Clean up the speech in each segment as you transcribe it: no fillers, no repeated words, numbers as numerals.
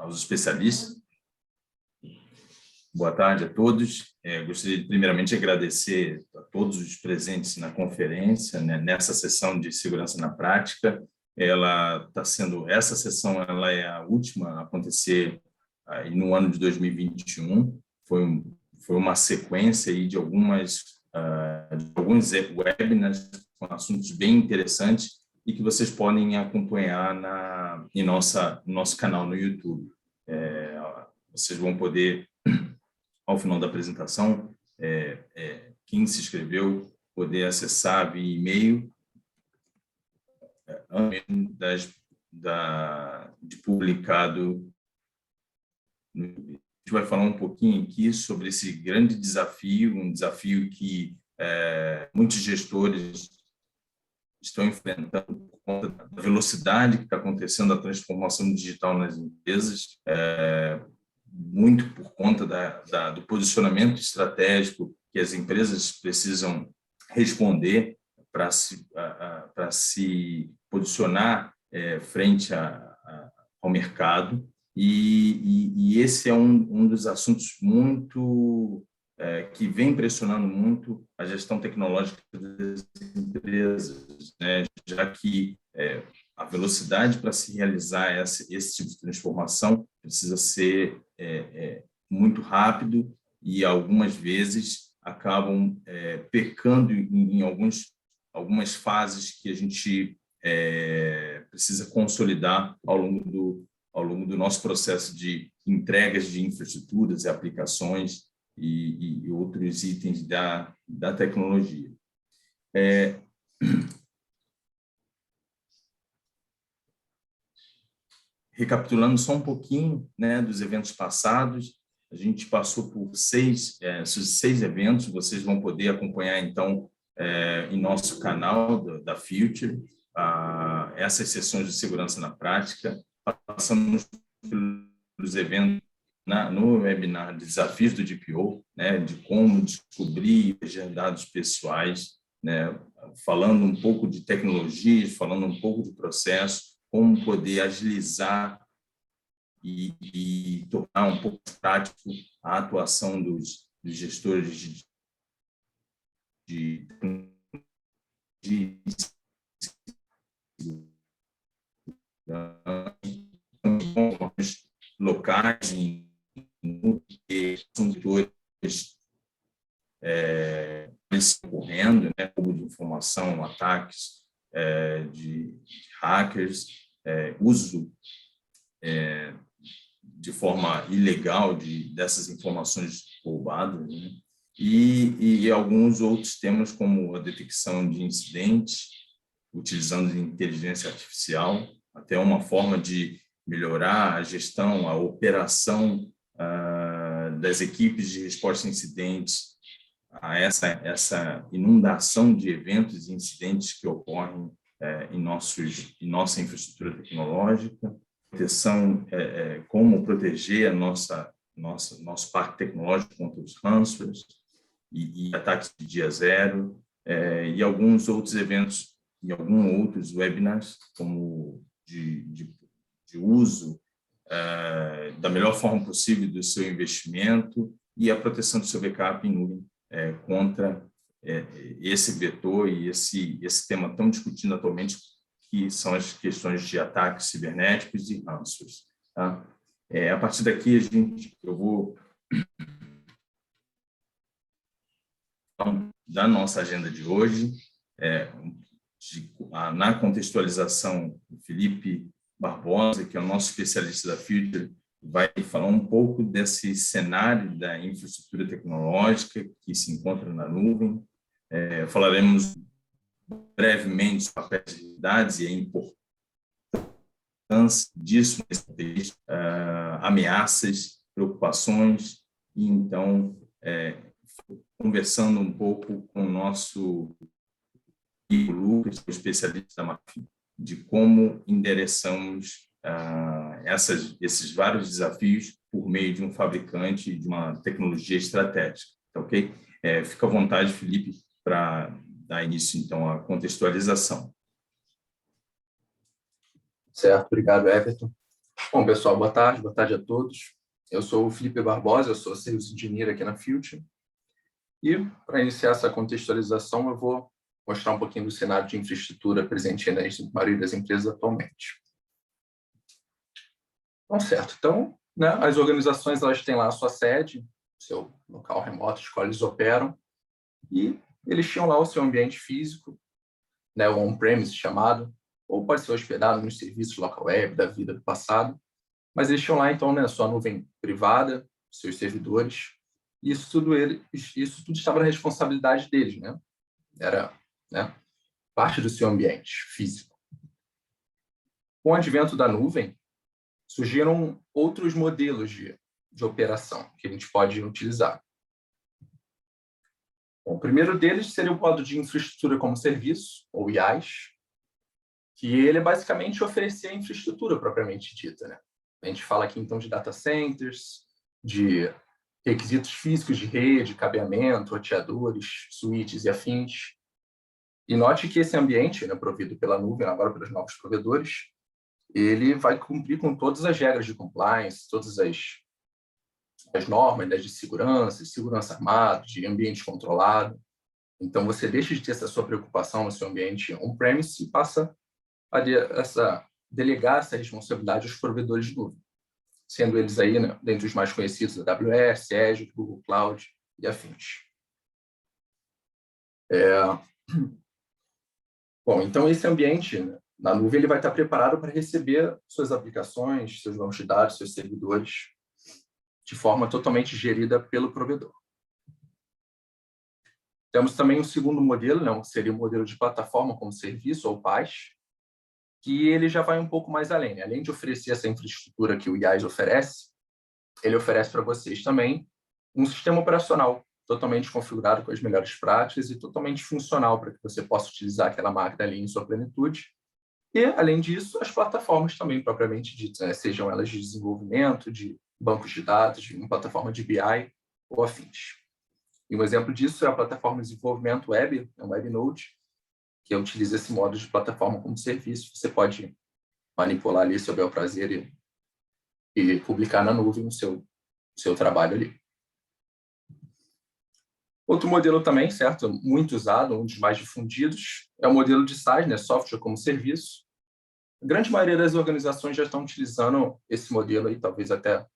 aos especialistas. Boa tarde a todos. Gostaria de, primeiramente, agradecer a todos os presentes na conferência, né, nessa sessão de segurança na prática. Essa sessão ela é a última a acontecer no ano de 2021. Foi uma sequência aí de alguns webinars com assuntos bem interessantes e que vocês podem acompanhar em nosso canal no YouTube. Vocês vão poder, ao final da apresentação, quem se inscreveu, poder acessar via e-mail de publicado no YouTube. A gente vai falar um pouquinho aqui sobre esse grande desafio, um desafio que muitos gestores estão enfrentando por conta da velocidade que está acontecendo a transformação digital nas empresas, muito por conta do posicionamento estratégico que as empresas precisam responder para se posicionar frente ao mercado. E esse é um dos assuntos muito que vem pressionando muito a gestão tecnológica das empresas, né? Já que a velocidade para se realizar esse tipo de transformação precisa ser muito rápido e, algumas vezes, acabam pecando em algumas fases que a gente precisa consolidar ao longo do nosso processo de entregas de infraestruturas e aplicações e outros itens da tecnologia. Recapitulando só um pouquinho, né, dos eventos passados, a gente passou por seis eventos. Vocês vão poder acompanhar, então, em nosso canal da Future, essas sessões de segurança na prática. Passamos pelos eventos no webinar Desafios do DPO, né, de como descobrir e proteger dados pessoais, né, falando um pouco de tecnologias, falando um pouco de processo, como poder agilizar e tornar um pouco prático a atuação dos gestores de locais em consultores ocorrendo, né, roubo de informação, ataques de hackers, uso de forma ilegal dessas informações roubadas, né? E alguns outros temas, como a detecção de incidentes, utilizando inteligência artificial, até uma forma de melhorar a gestão, a operação das equipes de resposta a incidentes, a essa inundação de eventos e incidentes que ocorrem em nossa infraestrutura tecnológica, proteção, como proteger nosso parque tecnológico contra os ransomwares e ataques de dia zero, e alguns outros eventos e alguns outros webinars, como de uso da melhor forma possível do seu investimento e a proteção do seu backup em nuvem contra esse vetor e esse tema tão discutido atualmente, que são as questões de ataques cibernéticos e ransomwares. Tá? A partir daqui, eu vou da nossa agenda de hoje, na contextualização, o Felipe Barbosa, que é o nosso especialista da Future, vai falar um pouco desse cenário da infraestrutura tecnológica que se encontra na nuvem. Falaremos brevemente sobre papéis de dados e a importância disso, ameaças, preocupações, e então, conversando um pouco com o nosso Lucas, especialista da Marfim, de como endereçamos esses vários desafios por meio de um fabricante de uma tecnologia estratégica. Tá, ok? Fica à vontade, Felipe, para dar início, então, à contextualização. Certo, obrigado, Everton. Bom, pessoal, boa tarde a todos. Eu sou o Felipe Barbosa, eu sou Service Engineer aqui na Future. E, para iniciar essa contextualização, eu vou mostrar um pouquinho do cenário de infraestrutura presente na maioria das empresas atualmente. Então, certo. Então, né, as organizações elas têm lá a sua sede, seu local remoto, de qual eles operam, e eles tinham lá o seu ambiente físico, né, o on-premise chamado, ou pode ser hospedado nos serviços local web da vida do passado. Mas eles tinham lá, então, né, sua nuvem privada, seus servidores, e isso tudo estava na responsabilidade deles, né? Era, né, parte do seu ambiente físico. Com o advento da nuvem, surgiram outros modelos de operação que a gente pode utilizar. Bom, o primeiro deles seria o modo de infraestrutura como serviço, ou IaaS, que ele é basicamente oferecer a infraestrutura propriamente dita, né? A gente fala aqui, então, de data centers, de requisitos físicos de rede, cabeamento, roteadores, switches e afins. E note que esse ambiente, né, provido pela nuvem, agora pelos novos provedores, ele vai cumprir com todas as regras de compliance, todas as normas, né, de segurança armada, de ambiente controlado. Então, você deixa de ter essa sua preocupação no seu ambiente on-premise e passa a delegar essa responsabilidade aos provedores de nuvem, sendo eles aí, né, dentre os mais conhecidos, AWS, Azure, Google Cloud e afins. Bom, então esse ambiente, né, na nuvem ele vai estar preparado para receber suas aplicações, seus bancos de dados, seus servidores, de forma totalmente gerida pelo provedor. Temos também um segundo modelo, né, que seria o modelo de plataforma como serviço, ou PaaS, que ele já vai um pouco mais além, né? Além de oferecer essa infraestrutura que o IaaS oferece, ele oferece para vocês também um sistema operacional totalmente configurado com as melhores práticas e totalmente funcional para que você possa utilizar aquela máquina ali em sua plenitude. E, além disso, as plataformas também propriamente ditas, né? Sejam elas de desenvolvimento, de bancos de dados, de uma plataforma de BI ou afins. E um exemplo disso é a plataforma de desenvolvimento web, é um WebNode, que utiliza esse modo de plataforma como serviço. Você pode manipular ali seu bel prazer e publicar na nuvem o seu trabalho ali. Outro modelo também, certo, muito usado, um dos mais difundidos, é o modelo de SaaS, né, software como serviço. A grande maioria das organizações já estão utilizando esse modelo aí, talvez até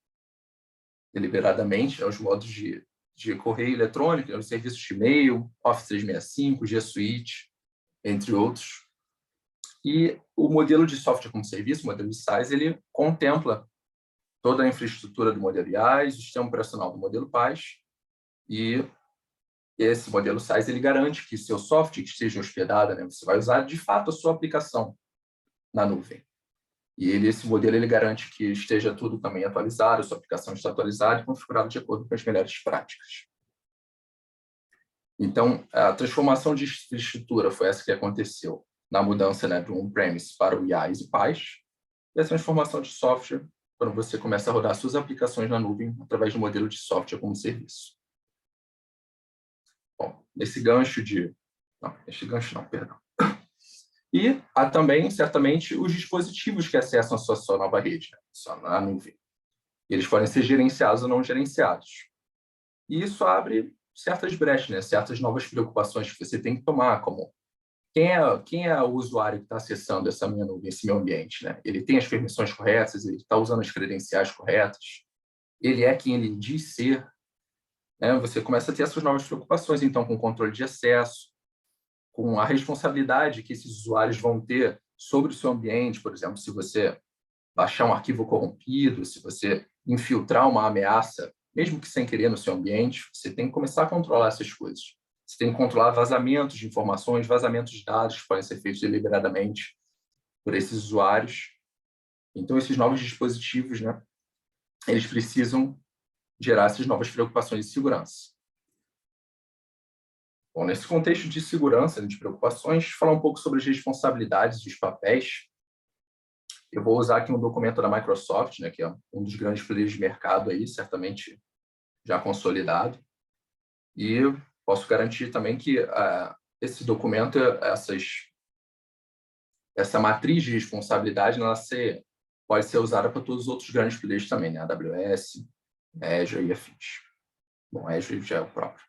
deliberadamente, os modos de correio eletrônico, os serviços de e-mail, Office 365, G Suite, entre outros. E o modelo de software como serviço, o modelo de SaaS, ele contempla toda a infraestrutura do modelo IaaS, o sistema operacional do modelo PaaS, e esse modelo SaaS ele garante que seu software que esteja hospedado, né, você vai usar de fato a sua aplicação na nuvem. E esse modelo ele garante que esteja tudo também atualizado, a sua aplicação está atualizada e configurada de acordo com as melhores práticas. Então, a transformação de infraestrutura foi essa que aconteceu na mudança, né, do on-premise para o IaaS e PaaS, e a transformação de software quando você começa a rodar suas aplicações na nuvem através do modelo de software como serviço. Bom, nesse gancho perdão. E há também, certamente, os dispositivos que acessam a sua nova rede, né, só na nuvem. Eles podem ser gerenciados ou não gerenciados. E isso abre certas brechas, né, certas novas preocupações que você tem que tomar, como quem é o usuário que está acessando essa minha nuvem, esse meu ambiente, né? Ele tem as permissões corretas, ele está usando as credenciais corretas, ele é quem ele diz ser, né? Você começa a ter essas novas preocupações, então, com o controle de acesso, com a responsabilidade que esses usuários vão ter sobre o seu ambiente, por exemplo, se você baixar um arquivo corrompido, se você infiltrar uma ameaça, mesmo que sem querer no seu ambiente, você tem que começar a controlar essas coisas. Você tem que controlar vazamentos de informações, vazamentos de dados que podem ser feitos deliberadamente por esses usuários. Então, esses novos dispositivos, né, eles precisam gerar essas novas preocupações de segurança. Bom, nesse contexto de segurança, de preocupações, falar um pouco sobre as responsabilidades e os papéis. Eu vou usar aqui um documento da Microsoft, né, que é um dos grandes players de mercado aí, certamente já consolidado. E posso garantir também que esse documento, essa matriz de responsabilidade, ela ser pode ser usada para todos os outros grandes players também, né? AWS, Azure e afins. Bom, Azure já é o próprio.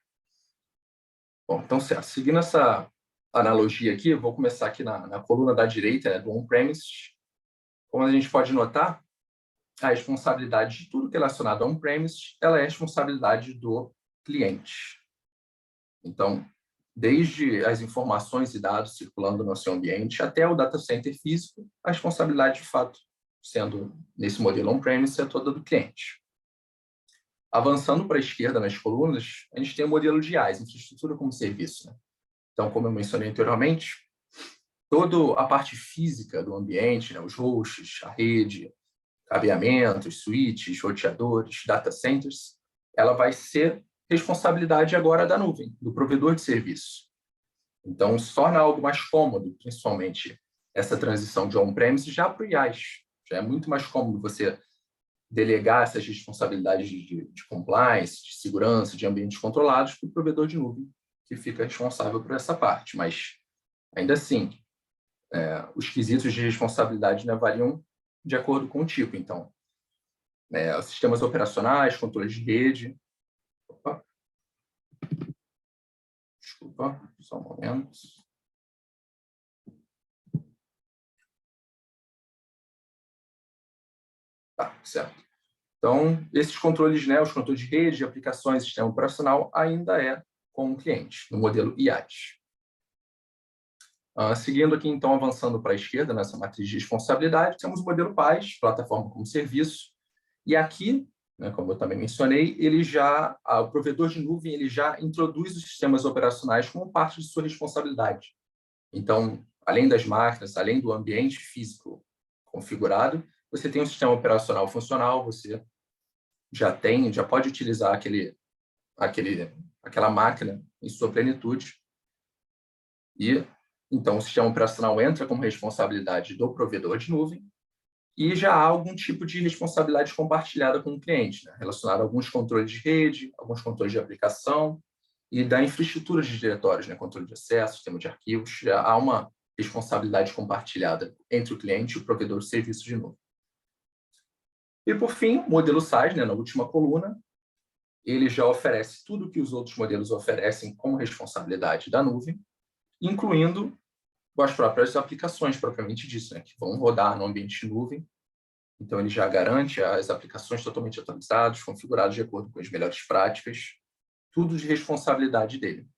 Bom, então, certo. Seguindo essa analogia aqui, eu vou começar aqui na coluna da direita, né, do on-premise. Como a gente pode notar, a responsabilidade de tudo relacionado a on-premise, ela é responsabilidade do cliente. Então, desde as informações e dados circulando no seu ambiente até o data center físico, a responsabilidade, de fato, sendo nesse modelo on-premise, é toda do cliente. Avançando para a esquerda nas colunas, a gente tem o modelo de IaaS, infraestrutura como serviço, né? Então, como eu mencionei anteriormente, toda a parte física do ambiente, né, os hosts, a rede, cabeamentos, switches, roteadores, data centers, ela vai ser responsabilidade agora da nuvem, do provedor de serviço. Então, isso torna algo mais cômodo, principalmente essa transição de on-premise já para o IaaS. Já é muito mais cômodo você delegar essas responsabilidades de compliance, de segurança, de ambientes controlados para o provedor de nuvem, que fica responsável por essa parte. Mas, ainda assim, os quesitos de responsabilidade, né, variam de acordo com o tipo. Então, sistemas operacionais, controles de rede. Opa. Desculpa, só um momento. Tá, certo. Então, esses controles, né, os controles de rede, de aplicações, sistema operacional, ainda é com o cliente, no modelo IaaS. Seguindo aqui, então, avançando para a esquerda, nessa matriz de responsabilidade, temos o modelo PaaS, plataforma como serviço, e aqui, né, como eu também mencionei, o provedor de nuvem ele já introduz os sistemas operacionais como parte de sua responsabilidade. Então, além das máquinas, além do ambiente físico configurado, você tem um sistema operacional funcional, você já pode utilizar aquela máquina em sua plenitude. E então o sistema operacional entra como responsabilidade do provedor de nuvem e já há algum tipo de responsabilidade compartilhada com o cliente, né, relacionada a alguns controles de rede, alguns controles de aplicação e da infraestrutura de diretórios, né, controle de acesso, sistema de arquivos. Já há uma responsabilidade compartilhada entre o cliente e o provedor de serviço de nuvem. E, por fim, o modelo SaaS, né, na última coluna, ele já oferece tudo o que os outros modelos oferecem como responsabilidade da nuvem, incluindo as próprias aplicações, propriamente disso, né, que vão rodar no ambiente de nuvem. Então, ele já garante as aplicações totalmente atualizadas, configuradas de acordo com as melhores práticas, tudo de responsabilidade dele.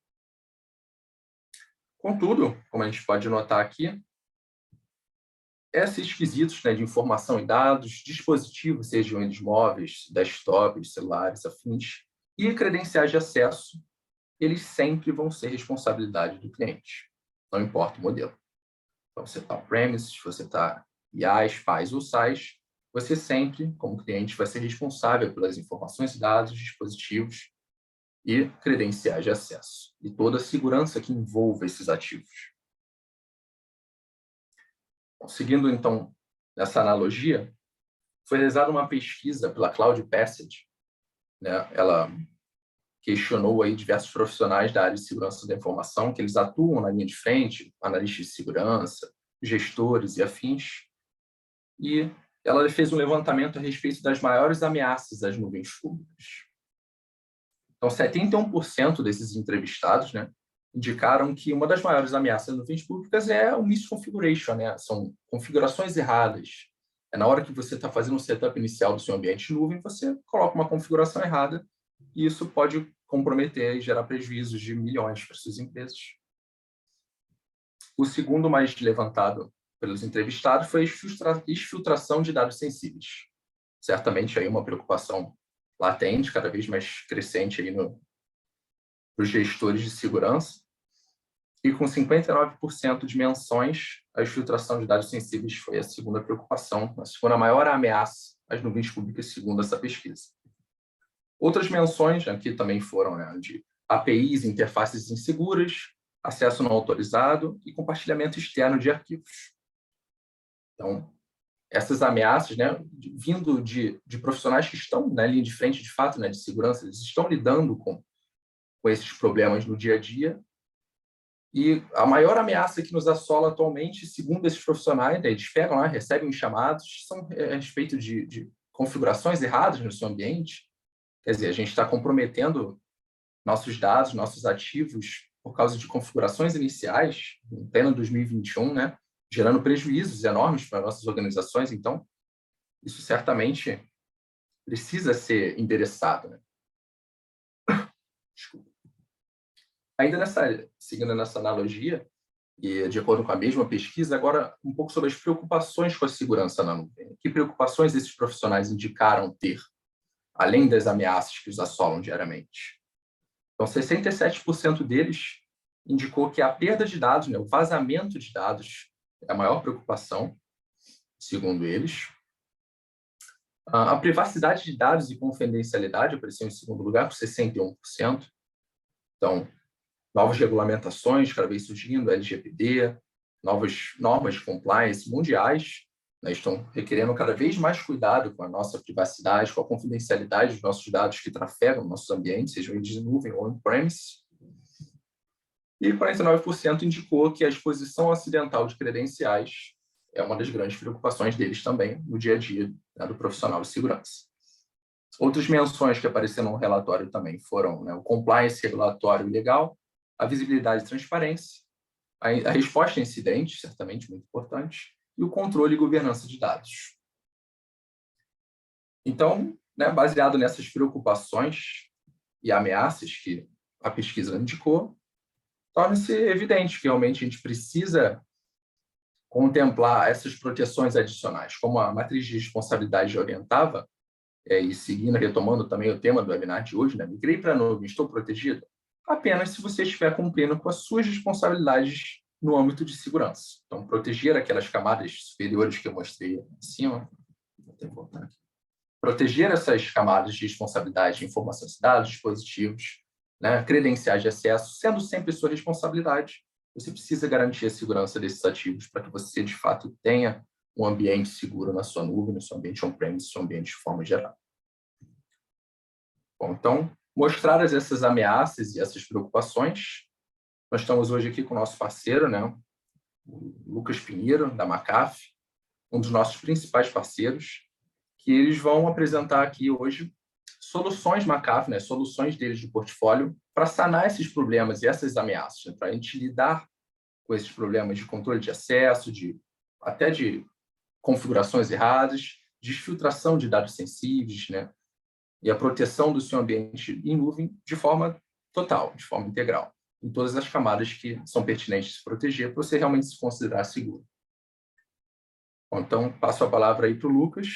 Contudo, como a gente pode notar aqui, esses quesitos, né, de informação e dados, dispositivos, sejam eles móveis, desktops, celulares, afins, e credenciais de acesso, eles sempre vão ser responsabilidade do cliente, não importa o modelo. Então, você está on-premise, se você está IaaS, PaaS ou SaaS, você sempre, como cliente, vai ser responsável pelas informações e dados, dispositivos e credenciais de acesso, e toda a segurança que envolva esses ativos. Seguindo, então, essa analogia, foi realizada uma pesquisa pela Cloud Passage, né? Ela questionou aí diversos profissionais da área de segurança da informação, que eles atuam na linha de frente, analistas de segurança, gestores e afins, e ela fez um levantamento a respeito das maiores ameaças às nuvens públicas. Então, 71% desses entrevistados, né, indicaram que uma das maiores ameaças às nuvens públicas é o misconfiguration, né? São configurações erradas. Na hora que você está fazendo o setup inicial do seu ambiente de nuvem, você coloca uma configuração errada e isso pode comprometer e gerar prejuízos de milhões para suas empresas. O segundo mais levantado pelos entrevistados foi a exfiltração de dados sensíveis. Certamente aí uma preocupação latente, cada vez mais crescente aí os gestores de segurança, e com 59% de menções, a exfiltração de dados sensíveis foi a segunda preocupação, a segunda maior ameaça às nuvens públicas, segundo essa pesquisa. Outras menções aqui também foram, né, de APIs, interfaces inseguras, acesso não autorizado e compartilhamento externo de arquivos. Então, essas ameaças, né, vindo de profissionais que estão na linha de frente, de fato, né, de segurança, eles estão lidando com esses problemas no dia a dia, E a maior ameaça que nos assola atualmente, segundo esses profissionais, eles pegam lá, recebem os chamados, são a respeito de configurações erradas no seu ambiente. Quer dizer, a gente está comprometendo nossos dados, nossos ativos, por causa de configurações iniciais, em pleno 2021, né? Gerando prejuízos enormes para nossas organizações. Então, isso certamente precisa ser endereçado, né? Desculpa. Ainda seguindo nessa analogia, e de acordo com a mesma pesquisa, agora um pouco sobre as preocupações com a segurança na nuvem. Que preocupações esses profissionais indicaram ter, além das ameaças que os assolam diariamente? Então, 67% deles indicou que a perda de dados, né, o vazamento de dados, é a maior preocupação, segundo eles. A privacidade de dados e confidencialidade apareceu em segundo lugar, por 61%. Então, novas regulamentações cada vez surgindo, LGPD, novas normas de compliance mundiais, né, estão requerendo cada vez mais cuidado com a nossa privacidade, com a confidencialidade dos nossos dados que trafegam nossos ambientes, sejam eles de nuvem ou on-premise. E 49% indicou que a exposição acidental de credenciais é uma das grandes preocupações deles também no dia a dia, né, do profissional de segurança. Outras menções que apareceram no relatório também foram, né, o compliance regulatório e legal, a visibilidade e transparência, a resposta a incidentes, certamente muito importante, e o controle e governança de dados. Então, né, baseado nessas preocupações e ameaças que a pesquisa indicou, torna-se evidente que realmente a gente precisa contemplar essas proteções adicionais, como a matriz de responsabilidade já orientava, e seguindo, retomando também o tema do webinar de hoje, né, migrei para a nuvem, estou protegido? Apenas se você estiver cumprindo com as suas responsabilidades no âmbito de segurança. Então, proteger aquelas camadas superiores que eu mostrei acima, vou até voltar aqui. Proteger essas camadas de responsabilidade de informações de dados, dispositivos, né, credenciais de acesso, sendo sempre sua responsabilidade, você precisa garantir a segurança desses ativos para que você, de fato, tenha um ambiente seguro na sua nuvem, no seu ambiente on-premise, no seu ambiente de forma geral. Bom, então, mostradas essas ameaças e essas preocupações, nós estamos hoje aqui com o nosso parceiro, né, o Lucas Pinheiro, da McAfee, um dos nossos principais parceiros, que eles vão apresentar aqui hoje soluções McAfee, né, soluções deles de portfólio, para sanar esses problemas e essas ameaças, né, para a gente lidar com esses problemas de controle de acesso, até de configurações erradas, de filtração de dados sensíveis, né, e a proteção do seu ambiente em nuvem de forma total, de forma integral, em todas as camadas que são pertinentes de se proteger, para você realmente se considerar seguro. Bom, então, passo a palavra aí para o Lucas.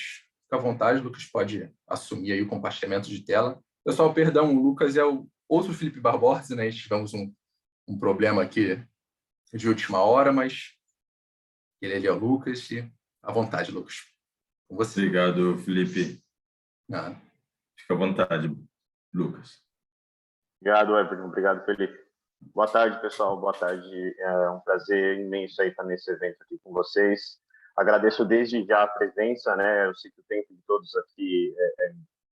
Fica à vontade, o Lucas pode assumir aí o compartilhamento de tela. Pessoal, perdão, o Lucas é o outro Felipe Barbosa, né? Tivemos um problema aqui de última hora, mas ele é o Lucas. E à vontade, Lucas. Com você. Obrigado, Felipe. Ah. Fica à vontade, Lucas. Obrigado, Everton. Obrigado, Felipe. Boa tarde, pessoal. Boa tarde. É um prazer imenso aí estar nesse evento aqui com vocês. Agradeço desde já a presença, né? Eu sei que o tempo de todos aqui é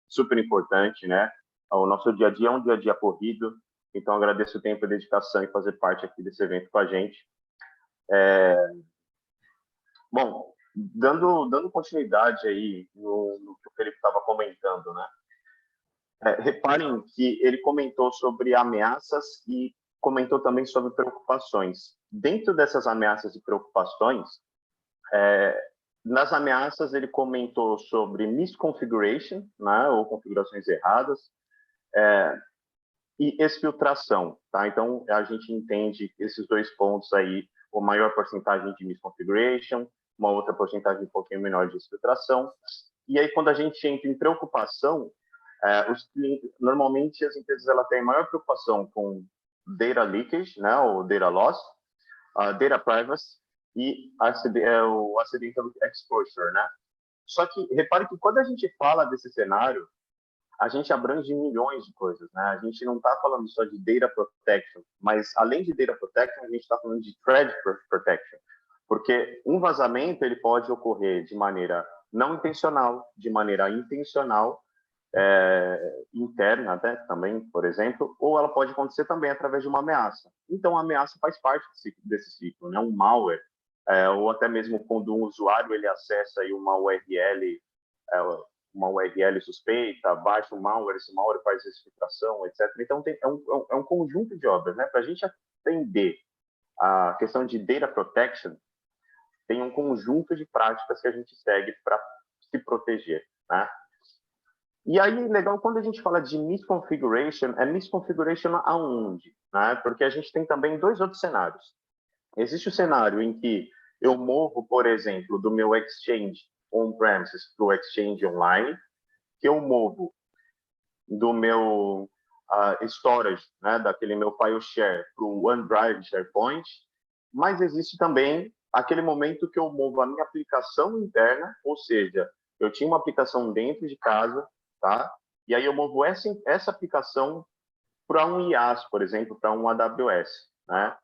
super importante, né? O nosso dia a dia é um dia a dia corrido, então agradeço o tempo e a dedicação em fazer parte aqui desse evento com a gente. Bom, dando continuidade aí no que o Felipe estava comentando, né? Reparem que ele comentou sobre ameaças e comentou também sobre preocupações. Dentro dessas ameaças e preocupações, nas ameaças ele comentou sobre misconfiguration, né, ou configurações erradas, e exfiltração. Tá? Então, a gente entende esses dois pontos aí, o maior porcentagem de misconfiguration, uma outra porcentagem um pouquinho menor de exfiltração. E aí, quando a gente entra em preocupação, normalmente as empresas ela têm maior preocupação com data leakage, né, ou data loss, data privacy e o accidental exposure, né? Só que repare que quando a gente fala desse cenário, a gente abrange milhões de coisas, né? A gente não está falando só de data protection, mas além de data protection, a gente está falando de threat protection, porque um vazamento ele pode ocorrer de maneira não intencional, de maneira intencional, interna, né, também, por exemplo, ou ela pode acontecer também através de uma ameaça. Então, a ameaça faz parte desse ciclo, né? Um malware, ou até mesmo quando um usuário ele acessa aí uma URL suspeita, baixa um malware, esse malware faz essa filtração, etc. Então, é um conjunto de obras, né? Para a gente atender a questão de data protection, tem um conjunto de práticas que a gente segue para se proteger, né? E aí, legal, quando a gente fala de misconfiguration, é misconfiguration aonde? Né? Porque a gente tem também dois outros cenários. Existe o cenário em que eu movo, por exemplo, do meu Exchange on-premises para o Exchange online, que eu movo do meu storage, né, daquele meu file share para o OneDrive SharePoint, mas existe também aquele momento que eu movo a minha aplicação interna, ou seja, eu tinha uma aplicação dentro de casa, tá? E aí eu movo essa aplicação para um IaaS, por exemplo, para um AWS, né?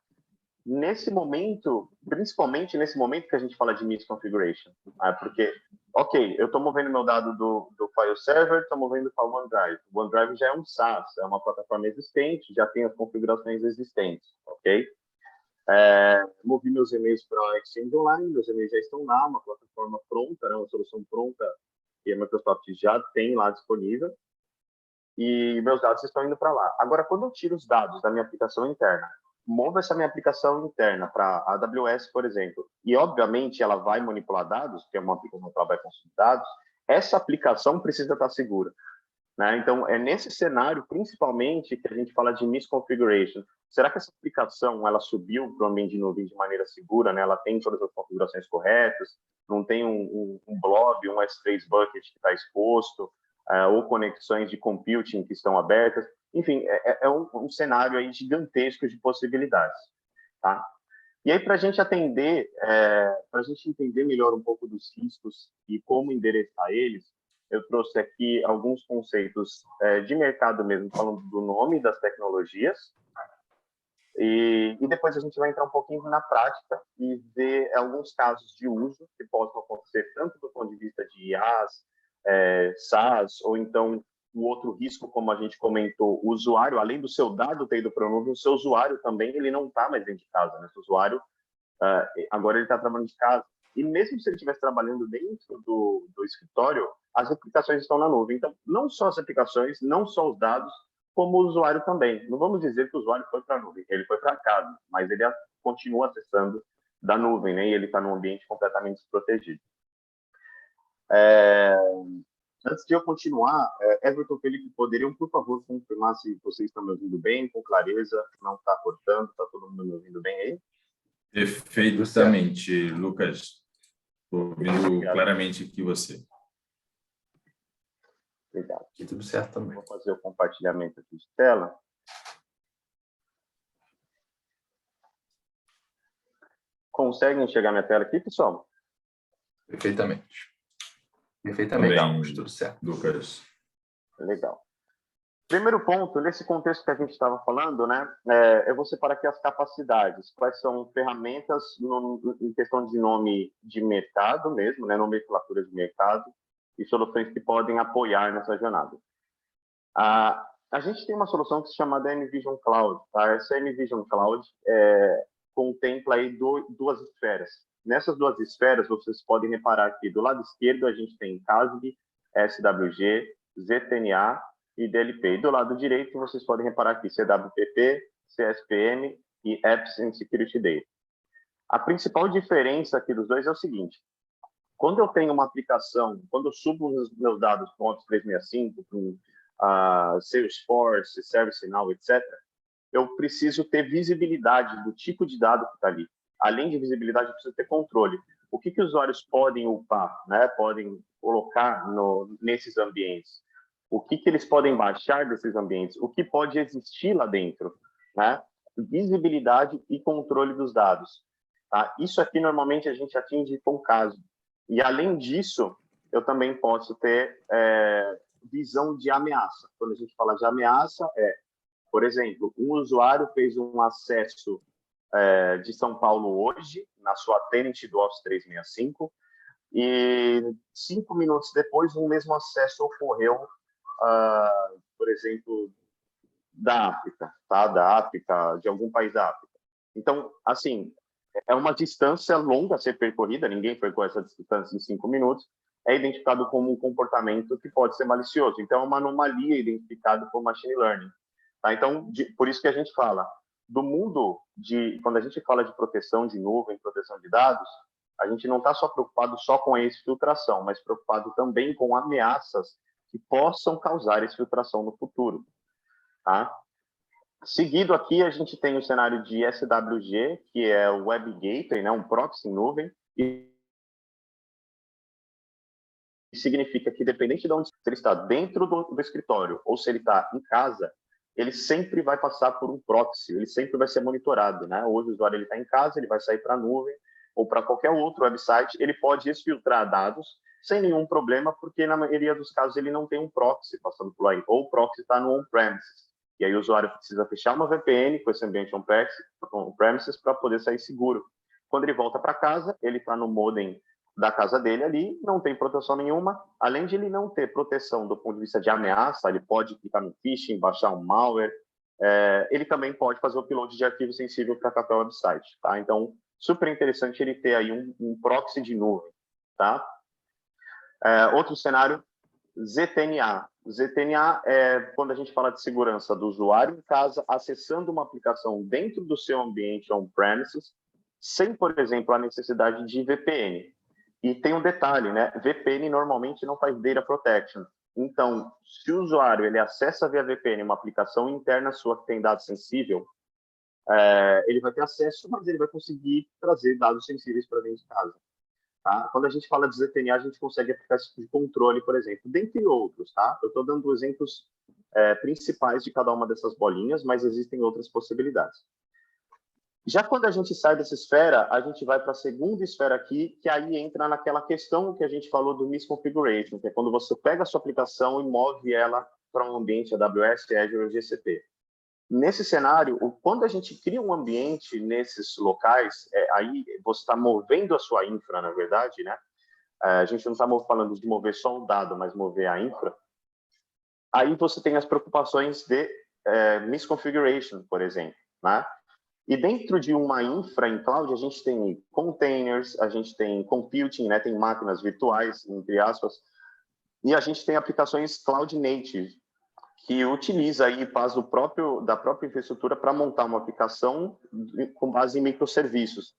Nesse momento, principalmente nesse momento que a gente fala de misconfiguration, né? Porque, ok, eu estou movendo meu dado do file server, estou movendo para o OneDrive. O OneDrive já é um SaaS, é uma plataforma existente, já tem as configurações existentes, ok? Movi meus e-mails para o Exchange Online, meus e-mails já estão lá, uma plataforma pronta, né, uma solução pronta que a Microsoft já tem lá disponível, e meus dados estão indo para lá. Agora, quando eu tiro os dados da minha aplicação interna, movo essa minha aplicação interna para a AWS, por exemplo, e obviamente ela vai manipular dados, porque é uma aplicação que ela vai consumir dados, essa aplicação precisa estar segura. Né? Então, é nesse cenário, principalmente, que a gente fala de misconfiguration. Será que essa aplicação ela subiu para o ambiente de nuvem de maneira segura? Né? Ela tem todas as configurações corretas? Não tem um blob, um S3 bucket que está exposto? Ou conexões de computing que estão abertas? Enfim, é um cenário aí gigantesco de possibilidades. Tá? E aí, para a gente atender, para a gente entender melhor um pouco dos riscos e como endereçar eles, eu trouxe aqui alguns conceitos de mercado mesmo, falando do nome das tecnologias, e depois a gente vai entrar um pouquinho na prática e ver alguns casos de uso que possam acontecer tanto do ponto de vista de IaaS, SaaS, ou então o outro risco, como a gente comentou, o usuário, além do seu dado ter ido para a nuvem, o seu usuário também, ele não está mais dentro de casa, né? O usuário, agora ele está trabalhando de casa. E mesmo se ele estivesse trabalhando dentro do escritório, as aplicações estão na nuvem. Então, não só as aplicações, não só os dados, como o usuário também. Não vamos dizer que o usuário foi para a nuvem, ele foi para casa, mas ele continua acessando da nuvem, né? E ele está num ambiente completamente desprotegido. Antes de eu continuar, Everton, Felipe, poderiam, por favor, confirmar se vocês estão me ouvindo bem, com clareza, não está cortando, está todo mundo me ouvindo bem aí? Perfeitamente, Lucas. Estou ouvindo claramente aqui você. Obrigado. Aqui tudo certo também. Vou fazer o compartilhamento aqui de tela. Conseguem enxergar minha tela aqui, pessoal? Perfeitamente. Perfeitamente. Também, tudo certo. Lucas. Legal. Primeiro ponto, nesse contexto que a gente estava falando, né, eu vou separar aqui as capacidades. Quais são ferramentas em questão de nome de mercado mesmo, né, nomenclatura de mercado, e soluções que podem apoiar nessa jornada. A gente tem uma solução que se chama da NVision Cloud. Tá? Essa NVision Cloud contempla aí duas esferas. Nessas duas esferas, vocês podem reparar aqui, do lado esquerdo a gente tem CASB, SWG, ZTNA e DLP. E do lado direito, vocês podem reparar aqui CWPP, CSPM e Apps and Security Data. A principal diferença aqui dos dois é o seguinte: quando eu tenho uma aplicação, quando eu subo os meus dados para o Office 365, para Salesforce, ServiceNow, etc., eu preciso ter visibilidade do tipo de dado que está ali. Além de visibilidade, eu preciso ter controle. O que os usuários podem upar, né? Podem colocar nesses ambientes? O que eles podem baixar desses ambientes? O que pode existir lá dentro? Né? Visibilidade e controle dos dados. Tá? Isso aqui, normalmente, a gente atinge com caso. E, além disso, eu também posso ter visão de ameaça. Quando a gente fala de ameaça, por exemplo, um usuário fez um acesso de São Paulo hoje, na sua tenant do Office 365, e 5 minutos depois, o mesmo acesso ocorreu por exemplo, da África, tá? Da África, de algum país da África. Então, assim, é uma distância longa a ser percorrida, ninguém percorre essa distância em 5 minutos, é identificado como um comportamento que pode ser malicioso. Então, é uma anomalia identificada por machine learning. Tá? Então, por isso que a gente fala do mundo quando a gente fala de proteção de nuvem, proteção de dados, a gente não está só preocupado só com a exfiltração, mas preocupado também com ameaças que possam causar exfiltração no futuro. Tá? Seguido aqui, a gente tem o cenário de SWG, que é o Web Gateway, né, um proxy em nuvem, e significa que, dependente de onde ele está, dentro do escritório, ou se ele está em casa, ele sempre vai passar por um proxy, ele sempre vai ser monitorado. Né? Hoje o usuário está em casa, ele vai sair para a nuvem, ou para qualquer outro website, ele pode exfiltrar dados sem nenhum problema, porque na maioria dos casos ele não tem um proxy passando por aí, ou o proxy está no on-premises. E aí o usuário precisa fechar uma VPN com esse ambiente on-premises para poder sair seguro. Quando ele volta para casa, ele está no modem da casa dele ali, não tem proteção nenhuma. Além de ele não ter proteção do ponto de vista de ameaça, ele pode clicar no phishing, baixar um malware, ele também pode fazer o upload de arquivo sensível para qualquer website. Tá? Então, super interessante ele ter aí um proxy de nuvem. Tá? Outro cenário, ZTNA. ZTNA é quando a gente fala de segurança do usuário em casa, acessando uma aplicação dentro do seu ambiente on-premises, sem, por exemplo, a necessidade de VPN. E tem um detalhe, né? VPN normalmente não faz data protection. Então, se o usuário ele acessa via VPN uma aplicação interna sua que tem dado sensível, ele vai ter acesso, mas ele vai conseguir trazer dados sensíveis para dentro de casa. Tá? Quando a gente fala de ZTNA, a gente consegue aplicar esse tipo de controle, por exemplo, dentre outros. Tá? Eu estou dando exemplos principais de cada uma dessas bolinhas, mas existem outras possibilidades. Já quando a gente sai dessa esfera, a gente vai para a segunda esfera aqui, que aí entra naquela questão que a gente falou do misconfiguration, que é quando você pega a sua aplicação e move ela para um ambiente AWS, Azure ou GCP. Nesse cenário, quando a gente cria um ambiente nesses locais, aí você está movendo a sua infra, na verdade, né? A gente não está falando de mover só o dado, mas mover a infra. Aí você tem as preocupações de misconfiguration, por exemplo, né? E dentro de uma infra em cloud, a gente tem containers, a gente tem computing, né? Tem máquinas virtuais, entre aspas, e a gente tem aplicações cloud native, que utiliza aí faz da própria infraestrutura para montar uma aplicação com base em microserviços.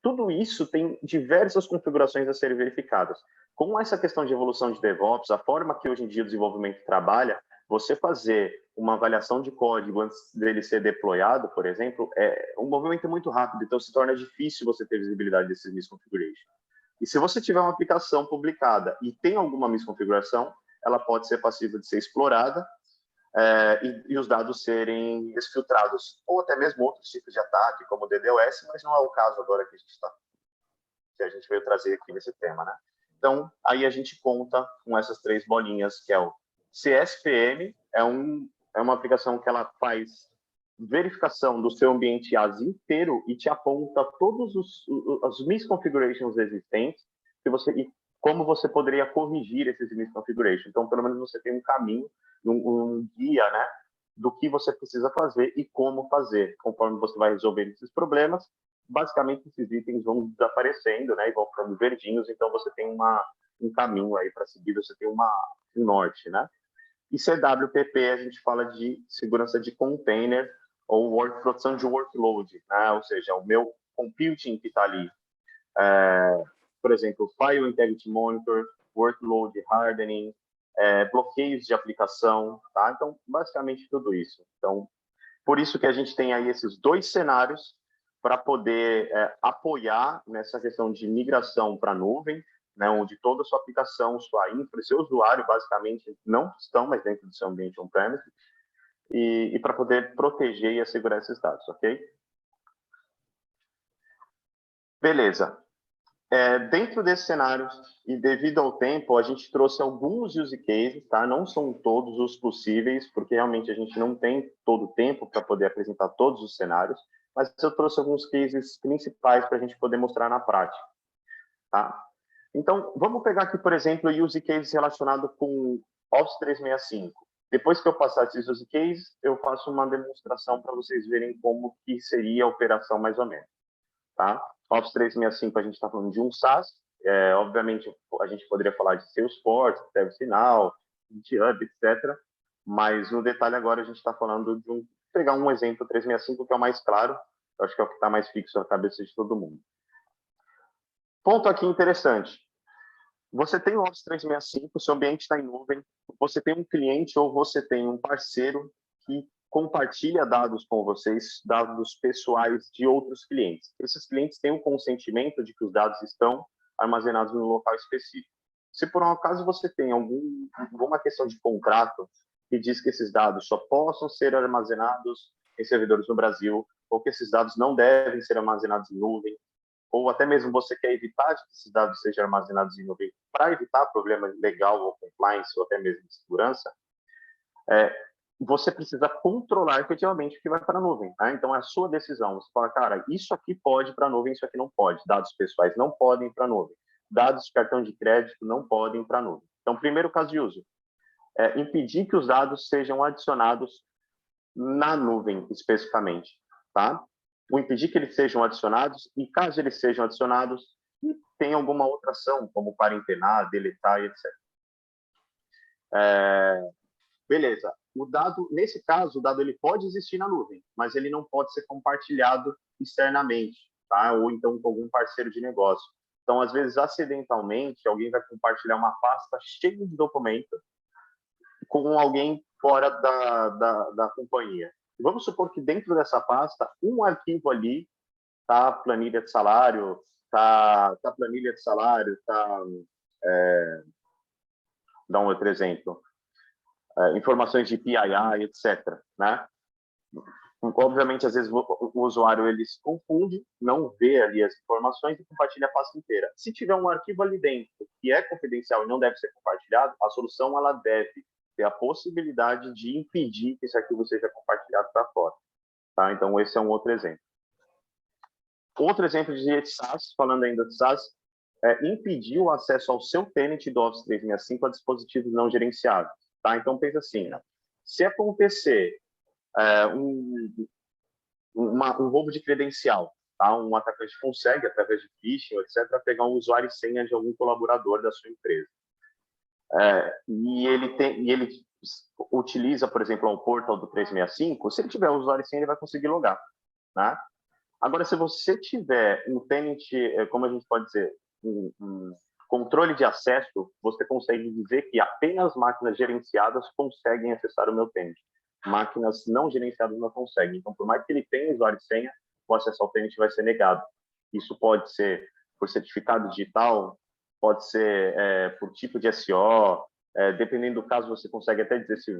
Tudo isso tem diversas configurações a serem verificadas. Com essa questão de evolução de DevOps, a forma que hoje em dia o desenvolvimento trabalha, você fazer uma avaliação de código antes dele ser deployado, por exemplo, é um movimento muito rápido, então se torna difícil você ter visibilidade desses misconfiguration. E se você tiver uma aplicação publicada e tem alguma misconfiguração, ela pode ser passível de ser explorada e os dados serem exfiltrados, ou até mesmo outros tipos de ataque, como o DDoS, mas não é o caso agora que a gente veio trazer aqui nesse tema, né? Então, aí a gente conta com essas 3 bolinhas, que é o CSPM, é uma aplicação que ela faz verificação do seu ambiente AS inteiro e te aponta todos os misconfigurations existentes e como você poderia corrigir esses misconfigurations. Então, pelo menos você tem um caminho, um guia, né, do que você precisa fazer e como fazer. Conforme você vai resolvendo esses problemas, basicamente esses itens vão desaparecendo, né, e vão ficando verdinhos, então você tem um caminho aí para seguir, você tem um norte, né? E CWPP, a gente fala de segurança de container ou proteção de workload, né? Ou seja, o meu computing que está ali, por exemplo, File Integrity Monitor, Workload Hardening, bloqueios de aplicação, tá? Então, basicamente tudo isso. Então, por isso que a gente tem aí esses 2 cenários para poder apoiar nessa questão de migração para a nuvem, né, onde toda a sua aplicação, sua infra, seu usuário, basicamente, não estão mais dentro do seu ambiente on-premise, e para poder proteger e assegurar esses dados, ok? Beleza. Dentro desses cenários, e devido ao tempo, a gente trouxe alguns use cases, tá? Não são todos os possíveis, porque realmente a gente não tem todo o tempo para poder apresentar todos os cenários, mas eu trouxe alguns cases principais para a gente poder mostrar na prática, tá? Então, vamos pegar aqui, por exemplo, o use case relacionado com Office 365. Depois que eu passar esses use cases, eu faço uma demonstração para vocês verem como que seria a operação mais ou menos. Tá? Office 365, a gente está falando de um SaaS. Obviamente, a gente poderia falar de Salesforce, ServiceNow, GitHub, etc. Mas, no detalhe agora, a gente está falando de pegar um exemplo 365, que é o mais claro. Eu acho que é o que está mais fixo na cabeça de todo mundo. Ponto aqui interessante. Você tem o Office 365, seu ambiente está em nuvem, você tem um cliente ou você tem um parceiro que compartilha dados com vocês, dados pessoais de outros clientes. Esses clientes têm o consentimento de que os dados estão armazenados no local específico. Se por um acaso você tem alguma questão de contrato que diz que esses dados só possam ser armazenados em servidores no Brasil, ou que esses dados não devem ser armazenados em nuvem, ou até mesmo você quer evitar que esses dados sejam armazenados em nuvem para evitar problema legal ou compliance, ou até mesmo de segurança, você precisa controlar efetivamente o que vai para a nuvem. Tá? Então, é a sua decisão. Você fala, cara, isso aqui pode ir para a nuvem, isso aqui não pode. Dados pessoais não podem ir para a nuvem. Dados de cartão de crédito não podem ir para a nuvem. Então, primeiro caso de uso, impedir que os dados sejam adicionados na nuvem, especificamente. Tá? O impedir que eles sejam adicionados, e caso eles sejam adicionados, tem alguma outra ação, como quarentenar, deletar, etc. Beleza. O dado, nesse caso, o dado ele pode existir na nuvem, mas ele não pode ser compartilhado externamente, tá? Ou então com algum parceiro de negócio. Então, às vezes, acidentalmente, alguém vai compartilhar uma pasta cheia de documento com alguém fora da companhia. Vamos supor que dentro dessa pasta, um arquivo ali tá planilha de salário, tá planilha de salário, dá um outro exemplo, informações de PII, etc. Né? Obviamente, às vezes o usuário ele se confunde, não vê ali as informações e compartilha a pasta inteira. Se tiver um arquivo ali dentro que é confidencial e não deve ser compartilhado, a solução ela deve ter a possibilidade de impedir que esse arquivo seja compartilhado para fora. Tá? Então, esse é um outro exemplo. Outro exemplo de SaaS, falando ainda de SaaS, impedir o acesso ao seu tenant do Office 365 a dispositivos não gerenciados. Tá? Então, pensa assim, né? Se acontecer um roubo de credencial, tá? Um atacante consegue, através de phishing, etc., pegar um usuário e senha de algum colaborador da sua empresa. E ele utiliza, por exemplo, o portal do 365, se ele tiver o usuário e senha, ele vai conseguir logar. Né? Agora, se você tiver um tenant, como a gente pode dizer, um controle de acesso, você consegue dizer que apenas máquinas gerenciadas conseguem acessar o meu tenant. Máquinas não gerenciadas não conseguem. Então, por mais que ele tenha usuário e senha, o acesso ao tenant vai ser negado. Isso pode ser por certificado digital, pode ser por tipo de SO, dependendo do caso, você consegue até dizer se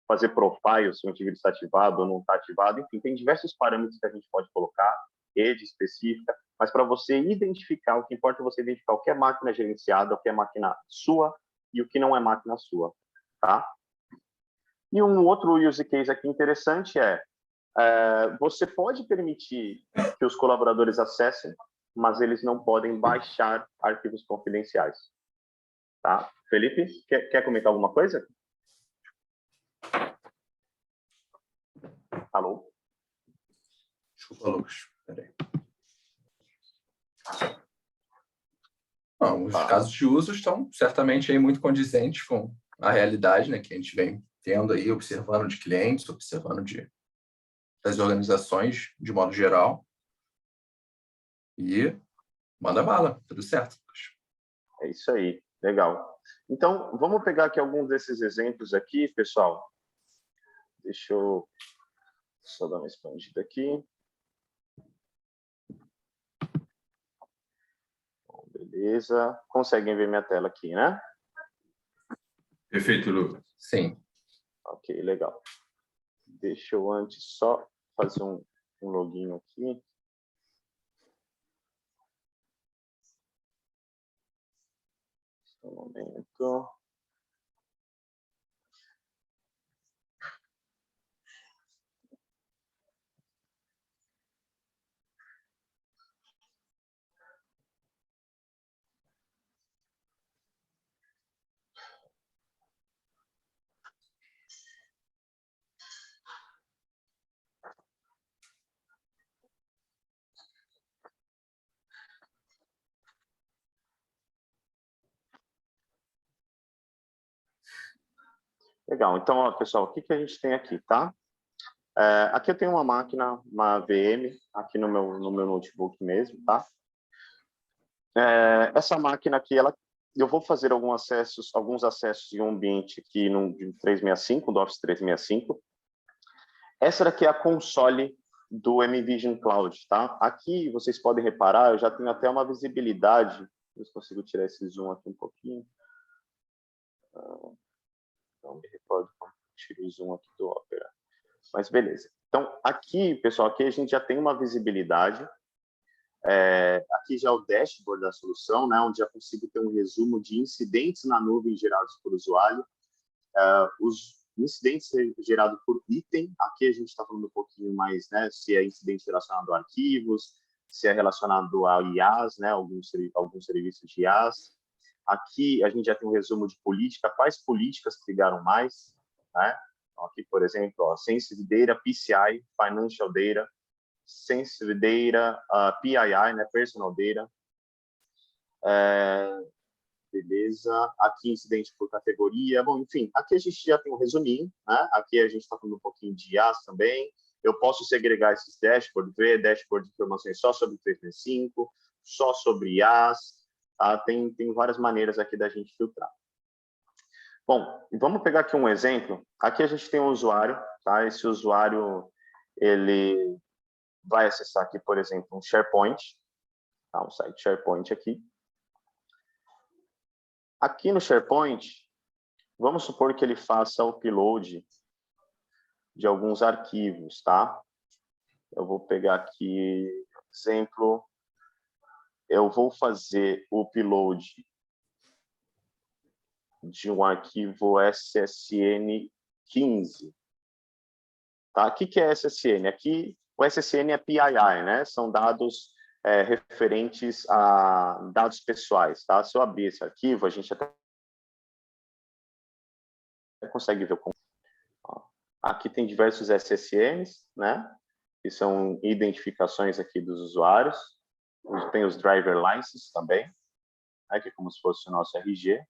fazer profile, se o antivírus está ativado ou não está ativado. Enfim, tem diversos parâmetros que a gente pode colocar, rede específica, mas para você identificar, o que importa é você identificar o que é máquina gerenciada, o que é máquina sua e o que não é máquina sua, tá? E um outro use case aqui interessante você pode permitir que os colaboradores acessem, mas eles não podem baixar arquivos confidenciais, tá? Felipe, quer comentar alguma coisa? Alô? Desculpa, Lucas. Peraí. Não, os casos de uso estão certamente aí muito condizentes com a realidade, né, que a gente vem tendo aí, observando de clientes, observando das organizações de modo geral. E manda bala, tudo certo. É isso aí, legal. Então, vamos pegar aqui alguns desses exemplos aqui, pessoal. Deixa eu só dar uma expandida aqui. Bom, beleza. Conseguem ver minha tela aqui, né? Perfeito, Lucas. Sim. Ok, legal. Deixa eu antes só fazer um login aqui. Um momento. Legal. Então, ó, pessoal, o que a gente tem aqui, tá? Aqui eu tenho uma máquina, uma VM, aqui no meu notebook mesmo, tá? Essa máquina aqui, eu vou fazer alguns acessos em um ambiente aqui no 365, do Office 365. Essa daqui é a console do MVision Cloud, tá? Aqui vocês podem reparar, eu já tenho até uma visibilidade. Deixa eu ver se consigo tirar esse zoom aqui um pouquinho. Não me recordo como tiro o zoom aqui do Opera. Mas beleza. Então, aqui, pessoal, aqui a gente já tem uma visibilidade. Aqui já é o dashboard da solução, né, onde já consigo ter um resumo de incidentes na nuvem gerados por usuário. Os incidentes gerados por item, aqui a gente está falando um pouquinho mais, né, se é incidente relacionado a arquivos, se é relacionado a IaaS, né, alguns serviços de IaaS. Aqui a gente já tem um resumo de política, quais políticas ligaram mais, né? Então, aqui, por exemplo, ó, Sensitive Data, PCI, Financial Data, Sensitive Data, PII, né, Personal Data. Beleza. Aqui, incidente por categoria. Bom, enfim, aqui a gente já tem um resuminho, né? Aqui a gente está falando um pouquinho de IaaS também. Eu posso segregar esses dashboards, ver dashboard de informações só sobre 365, só sobre IaaS. Tá? Tem várias maneiras aqui da gente filtrar. Bom, vamos pegar aqui um exemplo. Aqui a gente tem um usuário, tá? Esse usuário, ele vai acessar aqui, por exemplo, um SharePoint, tá? Um site SharePoint aqui. Aqui no SharePoint, vamos supor que ele faça o upload de alguns arquivos, tá? Eu vou pegar aqui, exemplo, eu vou fazer o upload de um arquivo SSN 15. Tá? O que é SSN? Aqui, o SSN é PII, né? São dados referentes a dados pessoais, tá? Se eu abrir esse arquivo, a gente até consegue ver como. Aqui tem diversos SSNs, né? Que são identificações aqui dos usuários. Tem os driver licenses também, né? Que é como se fosse o nosso RG.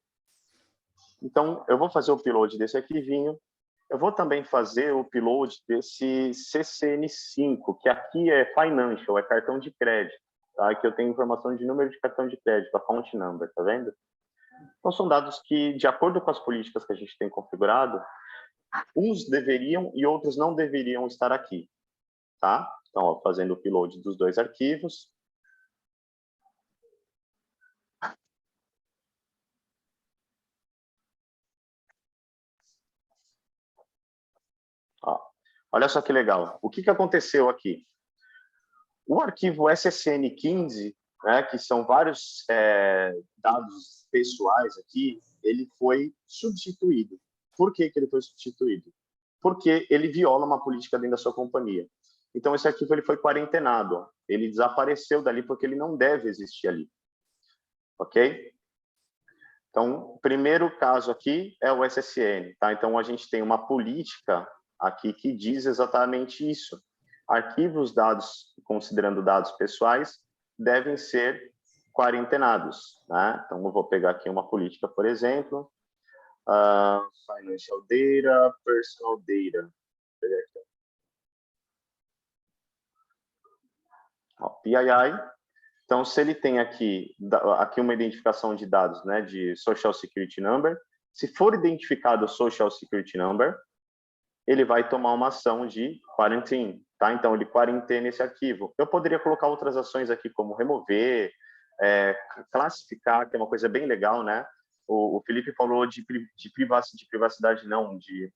Então, eu vou fazer o upload desse arquivinho. Eu vou também fazer o upload desse CCN5, que aqui é financial, é cartão de crédito. Tá? Aqui eu tenho informação de número de cartão de crédito, account number, tá vendo? Então, são dados que, de acordo com as políticas que a gente tem configurado, uns deveriam e outros não deveriam estar aqui. Tá? Então, ó, fazendo o upload dos dois arquivos. Ó, olha só que legal. O que aconteceu aqui? O arquivo SSN15, né, que são vários dados pessoais aqui, ele foi substituído. Por que ele foi substituído? Porque ele viola uma política dentro da sua companhia. Então, esse arquivo ele foi quarentenado. Ó. Ele desapareceu dali porque ele não deve existir ali. Ok? Então, o primeiro caso aqui é o SSN. Tá? Então, a gente tem uma política aqui que diz exatamente isso. Arquivos dados, considerando dados pessoais, devem ser quarentenados. Né? Então, eu vou pegar aqui uma política, por exemplo, Financial Data, Personal Data. Vou pegar aqui. Ó, PII. Então, se ele tem aqui uma identificação de dados, né, de Social Security Number, se for identificado o Social Security Number, ele vai tomar uma ação de quarantine, tá? Então, ele quarentena esse arquivo. Eu poderia colocar outras ações aqui, como remover, classificar, que é uma coisa bem legal, né? O Felipe falou de privacidade, não, de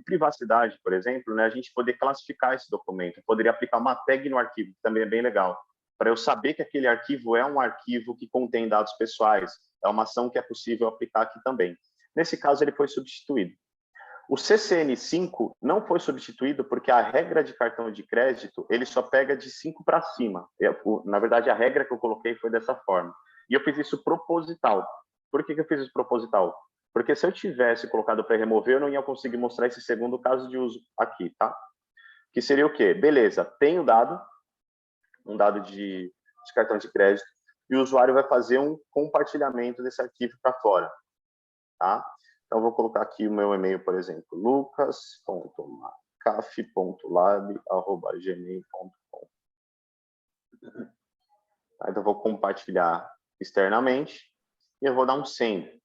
privacidade, por exemplo, né? A gente poder classificar esse documento. Eu poderia aplicar uma tag no arquivo, que também é bem legal, para eu saber que aquele arquivo é um arquivo que contém dados pessoais. É uma ação que é possível aplicar aqui também. Nesse caso, ele foi substituído. O CCN5 não foi substituído porque a regra de cartão de crédito, ele só pega de 5 para cima. Na verdade, a regra que eu coloquei foi dessa forma. E eu fiz isso proposital. Por que eu fiz isso proposital? Porque se eu tivesse colocado para remover, eu não ia conseguir mostrar esse segundo caso de uso aqui, tá? Que seria o quê? Beleza, tem o dado, um dado de cartão de crédito, e o usuário vai fazer um compartilhamento desse arquivo para fora, tá? Então, eu vou colocar aqui o meu e-mail, por exemplo, lucas.macaf.lab@gmail.com. Então, eu vou compartilhar externamente e eu vou dar um send.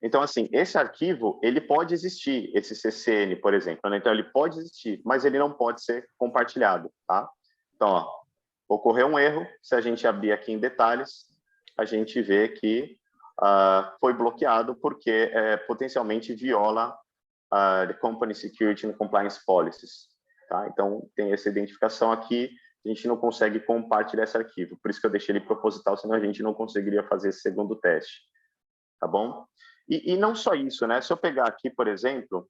Então, assim, esse arquivo, ele pode existir, esse CCN, por exemplo, né? Então, ele pode existir, mas ele não pode ser compartilhado, tá? Então, ó, ocorreu um erro, se a gente abrir aqui em detalhes, a gente vê que foi bloqueado porque potencialmente viola the Company Security and Compliance Policies, tá? Então, tem essa identificação aqui, a gente não consegue compartilhar esse arquivo, por isso que eu deixei ele proposital, senão a gente não conseguiria fazer esse segundo teste, tá bom? E não só isso, né? Se eu pegar aqui, por exemplo,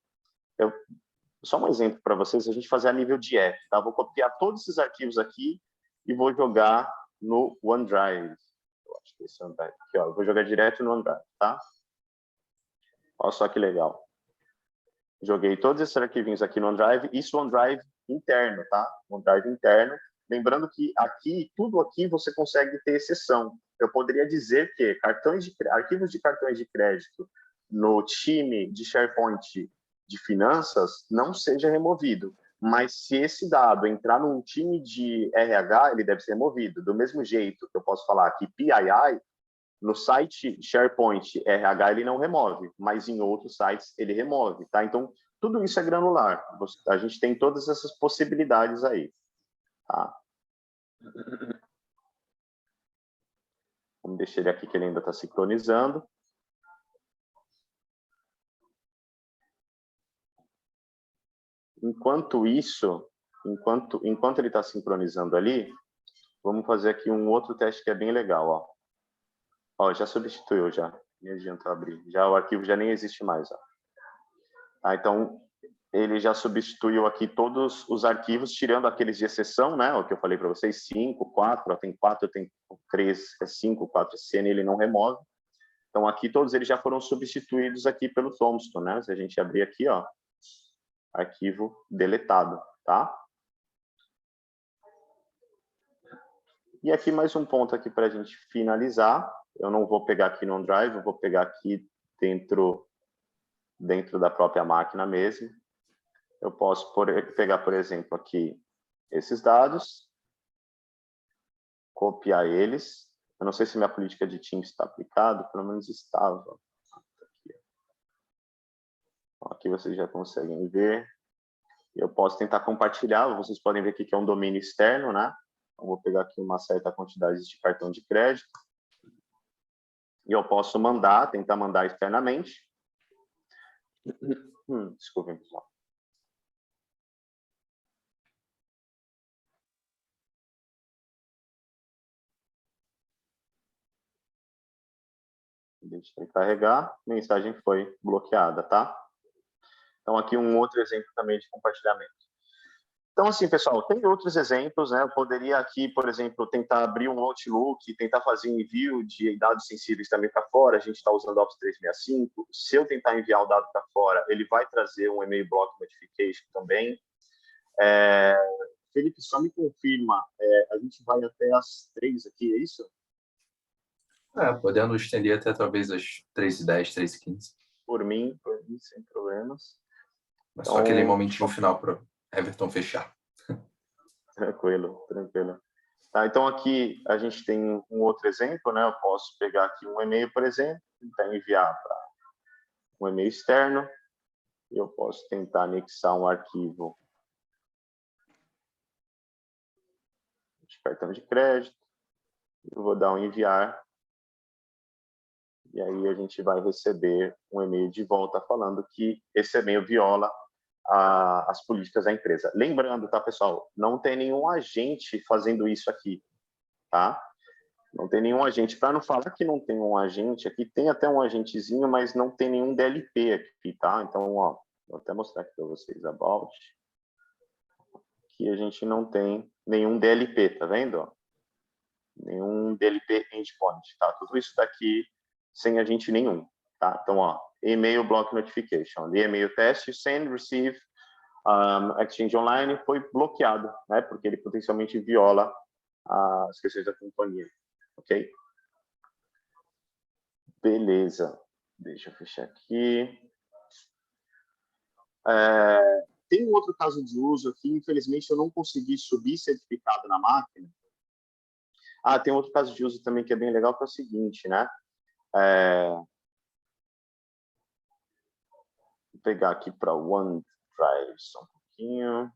só um exemplo para vocês, a gente fazer a nível de app, tá? Vou copiar todos esses arquivos aqui e vou jogar no OneDrive. Eu acho que esse é o OneDrive. Aqui, ó, eu vou jogar direto no OneDrive, tá? Olha só que legal. Joguei todos esses arquivinhos aqui no OneDrive, isso é OneDrive interno, tá? OneDrive interno. Lembrando que aqui, tudo aqui você consegue ter exceção. Eu poderia dizer que arquivos de cartões de crédito no time de SharePoint de finanças não seja removido. Mas se esse dado entrar num time de RH, ele deve ser removido. Do mesmo jeito que eu posso falar que PII, no site SharePoint RH ele não remove, mas em outros sites ele remove, tá? Então, tudo isso é granular. A gente tem todas essas possibilidades aí, tá? Vamos deixar ele aqui que ele ainda está sincronizando. Enquanto isso, enquanto ele está sincronizando ali, vamos fazer aqui um outro teste que é bem legal, ó. Ó, já substituiu já. Nem adianta abrir. Já o arquivo já nem existe mais, ó. Tá, então ele já substituiu aqui todos os arquivos, tirando aqueles de exceção, né? O que eu falei para vocês, 5, 4, tem 4, tem 3, 5, 4 CN, ele não remove. Então aqui todos eles já foram substituídos aqui pelo Tombstone, né? Se a gente abrir aqui, ó, arquivo deletado, tá? E aqui mais um ponto aqui para a gente finalizar. Eu não vou pegar aqui no OneDrive, eu vou pegar aqui dentro da própria máquina mesmo. Eu posso pegar, por exemplo, aqui esses dados, copiar eles. Eu não sei se minha política de Teams está aplicada, pelo menos estava. Aqui vocês já conseguem ver. Eu posso tentar compartilhar, vocês podem ver aqui que é um domínio externo, né? Eu vou pegar aqui uma certa quantidade de cartão de crédito. E eu posso tentar mandar externamente. Desculpem, pessoal. Deixa ele carregar, a mensagem foi bloqueada, tá? Então, aqui um outro exemplo também de compartilhamento. Então, assim, pessoal, tem outros exemplos, né? Eu poderia aqui, por exemplo, tentar abrir um Outlook, tentar fazer um envio de dados sensíveis também para fora. A gente está usando Office 365. Se eu tentar enviar o dado para fora, ele vai trazer um e-mail block notification também. Felipe, só me confirma, a gente vai até as 3 aqui, é isso? Podendo estender até talvez as 3h10, 3h15. Por mim, sem problemas. Mas só aquele momentinho final para Everton fechar. Tranquilo. Tá, então aqui a gente tem um outro exemplo, né? Eu posso pegar aqui um e-mail, por exemplo, tentar enviar para um e-mail externo. E eu posso tentar anexar um arquivo de cartão de crédito. Eu vou dar um enviar. E aí a gente vai receber um e-mail de volta falando que esse e-mail viola as políticas da empresa. Lembrando, tá, pessoal? Não tem nenhum agente fazendo isso aqui, tá? Não tem nenhum agente. Para não falar que não tem um agente aqui, tem até um agentezinho, mas não tem nenhum DLP aqui, tá? Então, ó, vou até mostrar aqui para vocês about. Aqui a gente não tem nenhum DLP, tá vendo? Nenhum DLP endpoint, tá? Tudo isso daqui sem agente nenhum, tá? Então, ó, e-mail block notification, e-mail teste, send, receive, exchange online foi bloqueado, né? Porque ele potencialmente viola as questões da companhia, ok? Beleza. Deixa eu fechar aqui. Tem um outro caso de uso aqui, infelizmente eu não consegui subir certificado na máquina. Tem outro caso de uso também que é bem legal, que é o seguinte, né? Vou pegar aqui para o OneDrive só um pouquinho.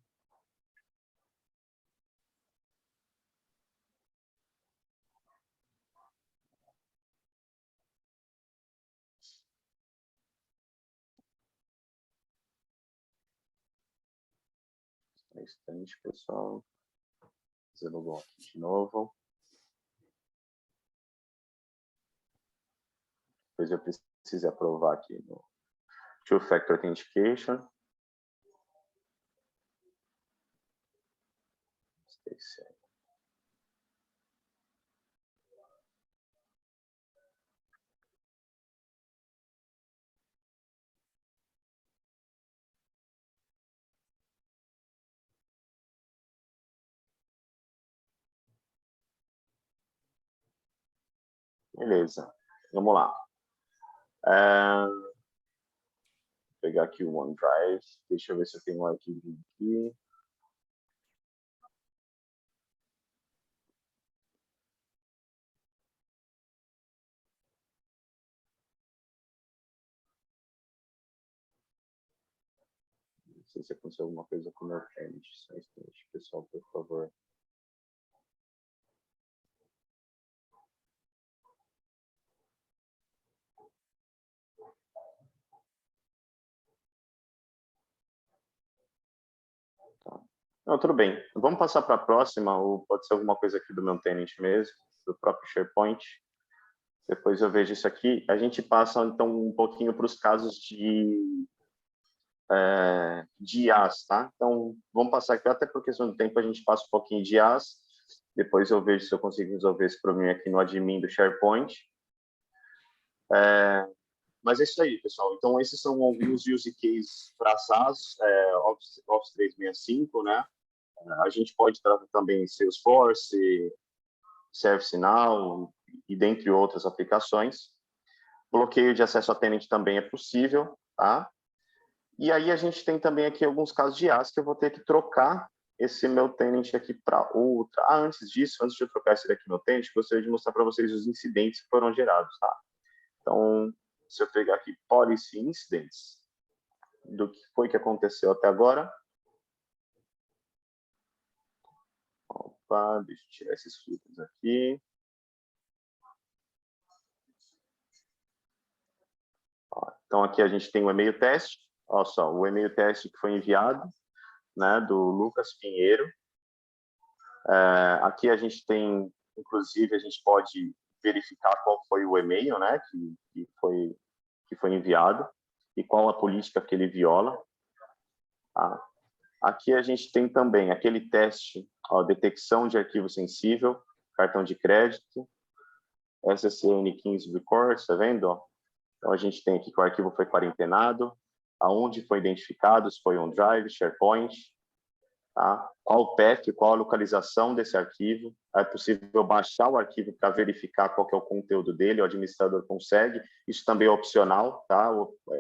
Um instante, pessoal. Fazendo o aqui de novo. Depois eu preciso aprovar aqui no Two-Factor Authentication. Beleza, vamos lá. Vou pegar aqui o OneDrive. Deixa eu ver se eu tenho um arquivo aqui. Não sei se aconteceu alguma coisa com o meu cliente. Só um instante, pessoal, por favor. Tá. Não, tudo bem. Vamos passar para a próxima, ou pode ser alguma coisa aqui do meu tenant mesmo, do próprio SharePoint. Depois eu vejo isso aqui. A gente passa, então, um pouquinho para os casos de IaaS, tá? Então, vamos passar aqui, até por questão do tempo, a gente passa um pouquinho de IaaS. Depois eu vejo se eu consigo resolver esse problema aqui no admin do SharePoint. Mas é isso aí, pessoal. Então, esses são alguns use cases para SaaS, Office 365, né? A gente pode tratar também Salesforce, ServiceNow e dentre outras aplicações. Bloqueio de acesso a tenant também é possível, tá? E aí a gente tem também aqui alguns casos de IaaS que eu vou ter que trocar esse meu tenant aqui para outra. Antes disso, antes de eu trocar esse daqui meu tenant, gostaria de mostrar para vocês os incidentes que foram gerados, tá? Então, se eu pegar aqui Policy Incidents, do que foi que aconteceu até agora. Opa, deixa eu tirar esses filtros aqui. Então, aqui a gente tem o e-mail teste. Olha só, o e-mail teste que foi enviado, né, do Lucas Pinheiro. Aqui a gente tem, inclusive, a gente pode verificar qual foi o e-mail, né, que foi enviado e qual a política que ele viola. Tá? Aqui a gente tem também aquele teste, detecção de arquivo sensível, cartão de crédito, SSN 15 records, tá vendo? Ó? Então a gente tem aqui que o arquivo foi quarentenado, aonde foi identificado, se foi OneDrive, SharePoint, tá? Qual o path, qual a localização desse arquivo, é possível baixar o arquivo para verificar qual que é o conteúdo dele, o administrador consegue, isso também é opcional, tá?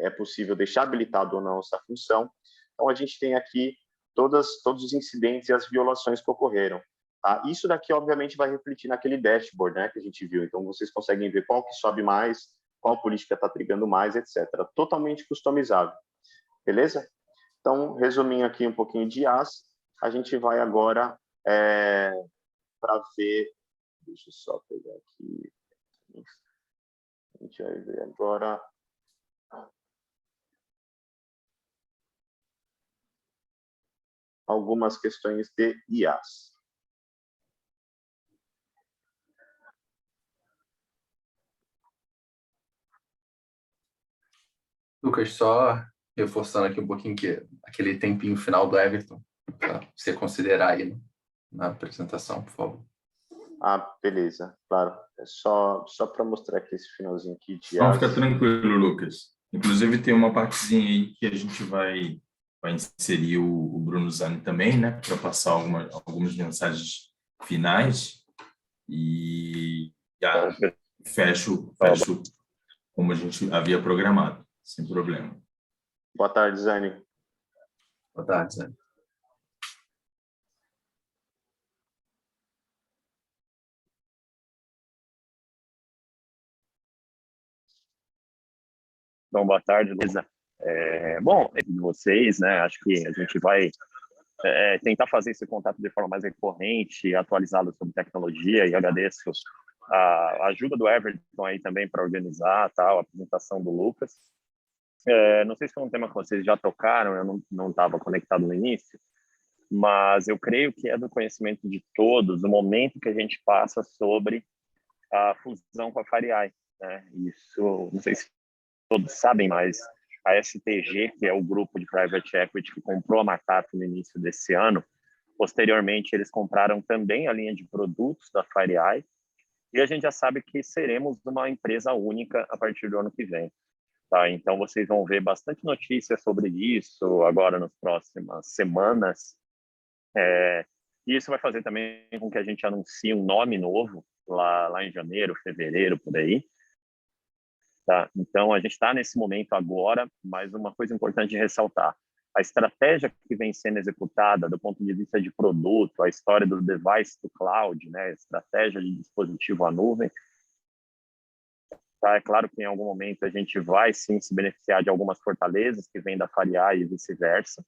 É possível deixar habilitado ou não essa função. Então a gente tem aqui todos os incidentes e as violações que ocorreram. Tá? Isso daqui, obviamente, vai refletir naquele dashboard, né, que a gente viu. Então, vocês conseguem ver qual que sobe mais, qual política está trigando mais, etc. Totalmente customizável. Beleza? Então, resumindo aqui um pouquinho de IaaS, a gente vai agora para ver... Deixa eu só pegar aqui. A gente vai ver agora... algumas questões de IaaS. Lucas, só reforçando aqui um pouquinho que aquele tempinho final do Everton, para você considerar aí na apresentação, por favor. Beleza, claro. É só para mostrar aqui esse finalzinho aqui de Não, IaaS. fica tranquilo, Lucas. Inclusive, tem uma partezinha aí que a gente vai inserir o Bruno Zani também, né, para passar algumas mensagens finais e fecho como a gente havia programado, sem problema. Boa tarde, Zani. Boa tarde, Zé. Então, boa tarde, Luísa. Bom, entre vocês, né, acho que a gente vai tentar fazer esse contato de forma mais recorrente, atualizado sobre tecnologia, e agradeço a ajuda do Everton aí também para organizar tal, a apresentação do Lucas. Não sei se foi um tema que vocês já tocaram, eu não estava conectado no início, mas eu creio que é do conhecimento de todos o momento que a gente passa sobre a fusão com a FireEye, né? Isso, não sei se todos sabem, mas a STG, que é o grupo de private equity que comprou a McAfee no início desse ano, posteriormente eles compraram também a linha de produtos da FireEye, e a gente já sabe que seremos uma empresa única a partir do ano que vem. Tá? Então, vocês vão ver bastante notícias sobre isso agora nas próximas semanas. E isso vai fazer também com que a gente anuncie um nome novo lá em janeiro, fevereiro, por aí. Tá? Então, a gente está nesse momento agora, mas uma coisa importante de ressaltar: a estratégia que vem sendo executada do ponto de vista de produto, a história do device to cloud, né, a estratégia de dispositivo à nuvem, tá? É claro que em algum momento a gente vai sim se beneficiar de algumas fortalezas que vêm da FireEye e vice-versa,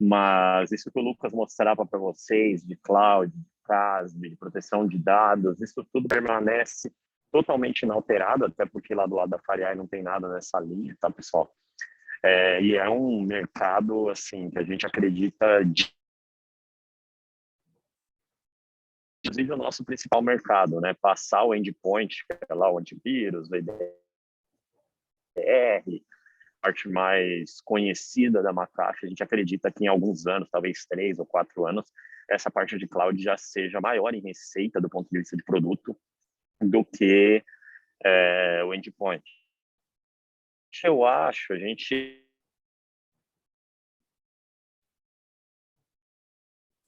mas isso que o Lucas mostrava para vocês de cloud, de CASB, de proteção de dados, isso tudo permanece totalmente inalterado, até porque lá do lado da FireEye não tem nada nessa linha, tá, pessoal? E é um mercado, assim, que a gente acredita, inclusive o nosso principal mercado, né? Passar o endpoint, que é lá o antivírus, o EDR, parte mais conhecida da McAfee, a gente acredita que em alguns anos, talvez 3 ou 4 anos, essa parte de cloud já seja maior em receita do ponto de vista de produto do que o endpoint. Eu acho,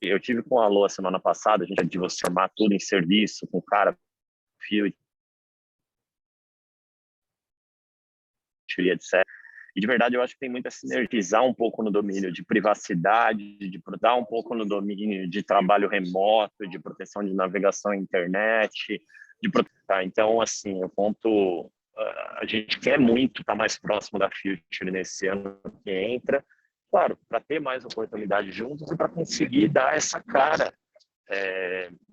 eu tive com a Alô a semana passada, a gente de você formar tudo em serviço, com cara, fio, etc. E de verdade eu acho que tem muito a sinergizar um pouco no domínio de privacidade, de dar um pouco no domínio de trabalho remoto, de proteção de navegação à internet, tá? Então, assim, o ponto, a gente quer muito estar mais próximo da Future nesse ano que entra, claro, para ter mais oportunidade juntos e para conseguir dar essa cara,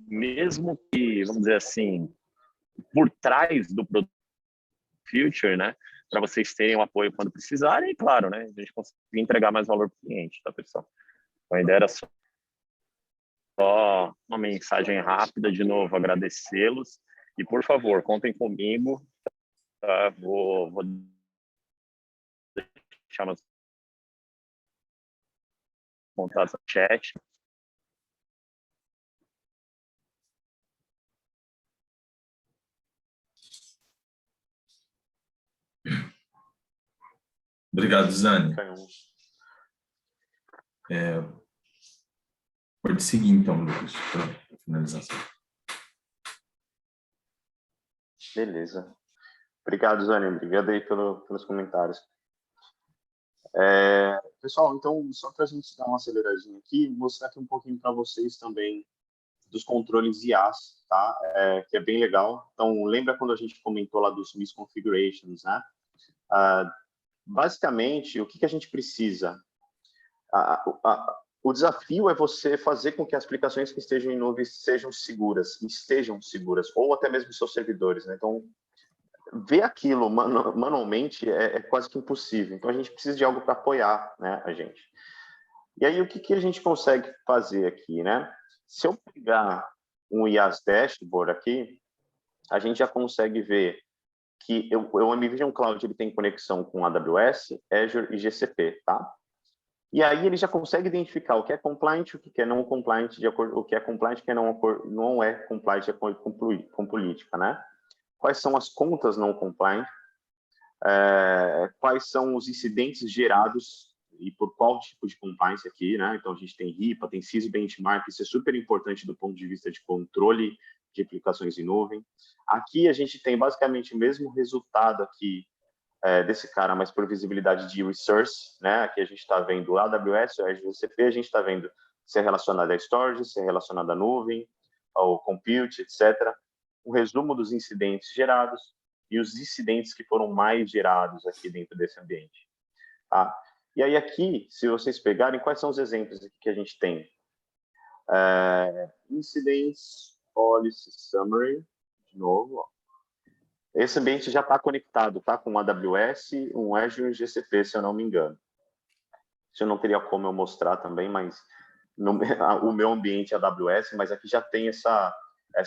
mesmo que, vamos dizer assim, por trás do produto Future, né? Para vocês terem o apoio quando precisarem, e claro, né? A gente conseguir entregar mais valor para o cliente, tá, pessoal? Então, a ideia era só uma mensagem rápida, de novo, agradecê-los, e, por favor, contem comigo, tá? Vou deixar meus contatos no chat. Obrigado, Zani. Pode seguir, então, Lucas, para finalização. Beleza. Obrigado, Zani. Obrigado aí pelos comentários. Pessoal, então, só para a gente dar uma aceleradinha aqui, mostrar aqui um pouquinho para vocês também dos controles IaaS, tá? Que é bem legal. Então, lembra quando a gente comentou lá dos misconfigurations, né? Basicamente, o que a gente precisa? O desafio é você fazer com que as aplicações que estejam em nuvem estejam seguras, ou até mesmo seus servidores, né? Então, ver aquilo manualmente é quase que impossível. Então, a gente precisa de algo para apoiar, né, a gente. E aí, o que a gente consegue fazer aqui, né? Se eu pegar um IaaS Dashboard aqui, a gente já consegue ver que o NVIDIA Cloud ele tem conexão com AWS, Azure e GCP, tá? E aí ele já consegue identificar o que é compliant, o que é não compliant, o que é compliant, o que não é compliant com política, né? Quais são as contas não compliant, quais são os incidentes gerados e por qual tipo de compliance aqui, né? Então, a gente tem RIPA, tem CIS Benchmark, isso é super importante do ponto de vista de controle de aplicações em nuvem. Aqui a gente tem basicamente o mesmo resultado aqui desse cara, mas por visibilidade de resource, né? Aqui a gente está vendo o AWS, o Azure GCP, a gente está vendo se é relacionado a storage, se é relacionado à nuvem, ao compute, etc. Um resumo dos incidentes gerados e os incidentes que foram mais gerados aqui dentro desse ambiente. Tá? E aí aqui, se vocês pegarem, quais são os exemplos aqui que a gente tem? Incidents Policy Summary, de novo. Ó. Esse ambiente já está conectado, tá? Com um AWS, um Azure e um GCP, se eu não me engano. Isso eu não teria como eu mostrar também, mas o meu ambiente é AWS, mas aqui já tem essa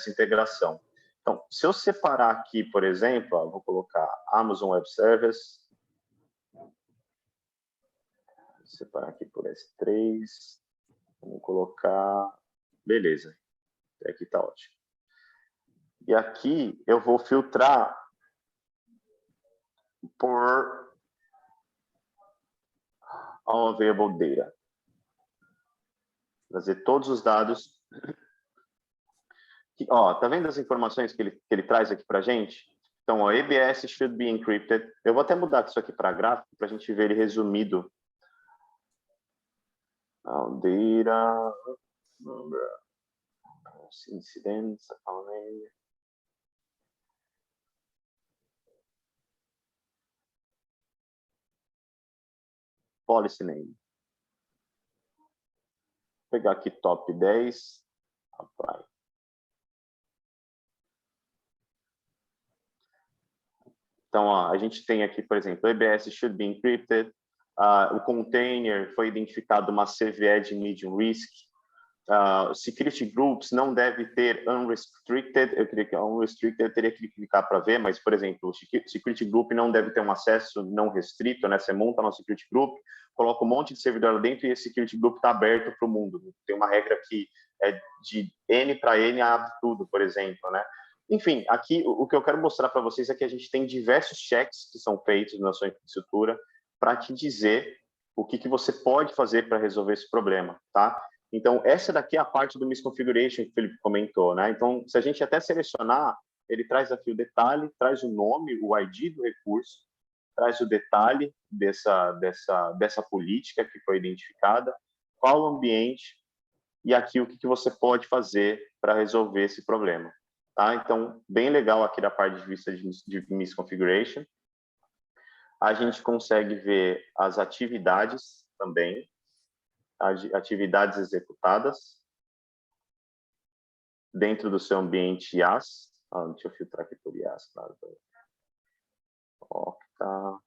integração. Então, se eu separar aqui, por exemplo, ó, vou colocar Amazon Web Service, vou separar aqui por S3, vamos colocar, beleza, aqui está ótimo. E aqui eu vou filtrar por All Available Data. Trazer todos os dados. Ó, tá vendo as informações que ele traz aqui para a gente? Então, o ABS should be encrypted. Eu vou até mudar isso aqui para gráfico para a gente ver ele resumido. Data, incidents, policy name. Vou pegar aqui top 10, apply. Então, ó, a gente tem aqui, por exemplo, ABS should be encrypted, o container foi identificado uma CVE de medium risk, security groups não deve ter unrestricted, eu queria que unrestricted eu teria que clicar para ver, mas, por exemplo, o security group não deve ter um acesso não restrito, né? Você monta no security group, coloca um monte de servidor lá dentro e esse security group está aberto para o mundo. Tem uma regra que é de N para N abre tudo, por exemplo, né? Enfim, aqui o que eu quero mostrar para vocês é que a gente tem diversos checks que são feitos na sua infraestrutura para te dizer o que você pode fazer para resolver esse problema, tá? Então, essa daqui é a parte do misconfiguration que o Felipe comentou, né? Então, se a gente até selecionar, ele traz aqui o detalhe, traz o nome, o ID do recurso, traz o detalhe dessa política que foi identificada, qual o ambiente e aqui o que você pode fazer para resolver esse problema. Tá? Então, bem legal aqui da parte de vista de misconfiguration. A gente consegue ver as atividades também, as atividades executadas dentro do seu ambiente IaaS. Deixa eu filtrar aqui por IaaS, claro. Octa.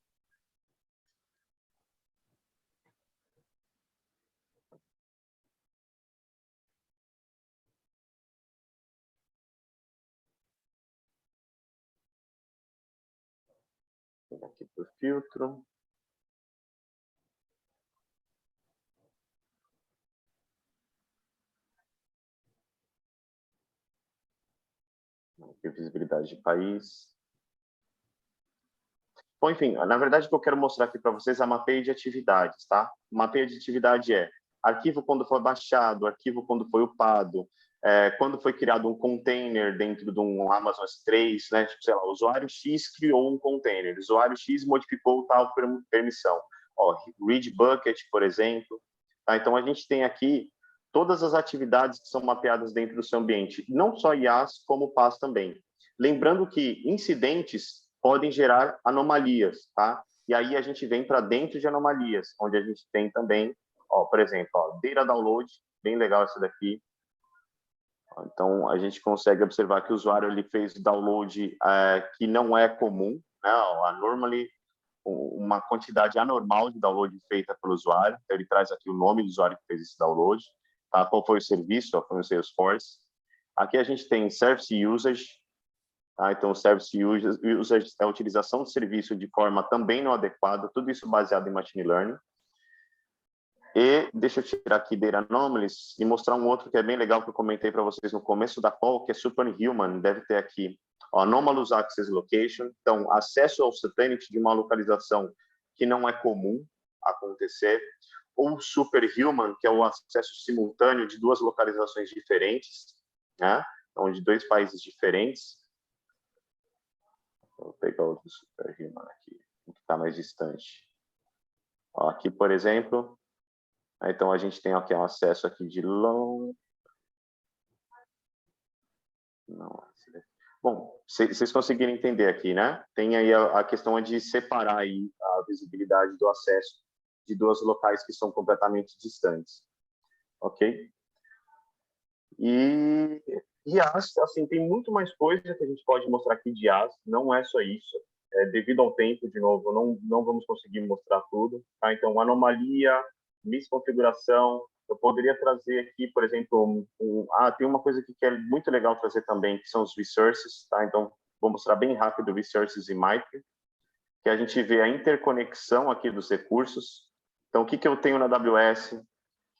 Aqui por filtro. Aqui, visibilidade de país. Bom, enfim, na verdade, o que eu quero mostrar aqui para vocês é a mapeio de atividades, tá? O mapeio de atividade é arquivo quando foi baixado, arquivo quando foi upado, quando foi criado um container dentro de um Amazon S3, né? Tipo, sei lá, o usuário X criou um container, o usuário X modificou tal permissão. Ó, read bucket, por exemplo. Tá? Então, a gente tem aqui todas as atividades que são mapeadas dentro do seu ambiente, não só IaaS, como PaaS também. Lembrando que incidentes podem gerar anomalias, tá? E aí a gente vem para dentro de anomalias, onde a gente tem também, ó, por exemplo, ó, data download, bem legal essa daqui. Então, a gente consegue observar que o usuário ele fez download que não é comum, né? Normally, uma quantidade anormal de download feita pelo usuário. Então, ele traz aqui o nome do usuário que fez esse download, tá? Qual foi o serviço, foi o Salesforce. Aqui a gente tem Service Usage, tá? Então, o Service Usage é a utilização do serviço de forma também não adequada, tudo isso baseado em Machine Learning. E deixa eu tirar aqui Data Anomalies e mostrar um outro que é bem legal que eu comentei para vocês no começo da call, que é Superhuman, deve ter aqui. Anomalous Access Location, então, acesso ao satélite de uma localização que não é comum acontecer, ou Superhuman, que é o acesso simultâneo de duas localizações diferentes, né? então, de 2 países diferentes. Vou pegar outro Superhuman aqui, que está mais distante. Ó, aqui, por exemplo, então a gente tem aqui um acesso aqui de long. Não, bom, vocês conseguiram entender aqui, né? Tem aí a questão de separar aí a visibilidade do acesso de 2 locais que são completamente distantes, ok? E IaaS, assim, tem muito mais coisa que a gente pode mostrar aqui de IaaS, não é só isso. Devido ao tempo, de novo, não vamos conseguir mostrar tudo, tá? Então, anomalia, misconfiguração, eu poderia trazer aqui, por exemplo, tem uma coisa aqui que é muito legal trazer também, que são os resources, tá? Então, vou mostrar bem rápido resources e Mitre, que a gente vê a interconexão aqui dos recursos. Então, o que eu tenho na AWS,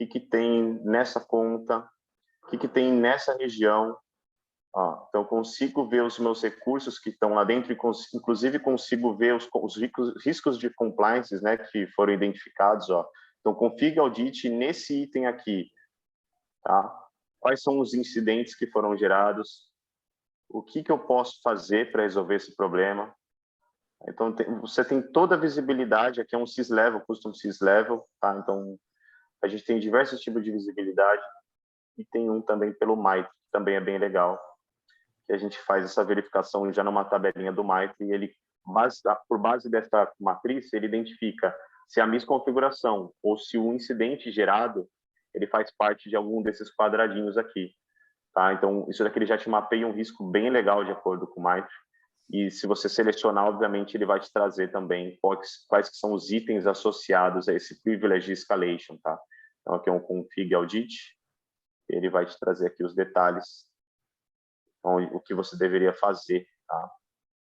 o que tem nessa conta, o que tem nessa região. Então, eu consigo ver os meus recursos que estão lá dentro, e inclusive consigo ver os riscos de compliance, né, que foram identificados. Então, config audit nesse item aqui. Tá? Quais são os incidentes que foram gerados? O que eu posso fazer para resolver esse problema? Então, você tem toda a visibilidade. Aqui é um syslevel, custom syslevel. Tá? Então, a gente tem diversos tipos de visibilidade. E tem um também pelo Mitre, que também é bem legal, que a gente faz essa verificação já numa tabelinha do Mitre, e ele, por base dessa matriz, ele identifica se a misconfiguração ou se o incidente gerado, ele faz parte de algum desses quadradinhos aqui. Tá? Então, isso daqui ele já te mapeia um risco bem legal de acordo com o Mitre, e se você selecionar, obviamente, ele vai te trazer também quais que são os itens associados a esse privilege escalation. Tá? Então, aqui é um config audit, ele vai te trazer aqui os detalhes, então, o que você deveria fazer, tá?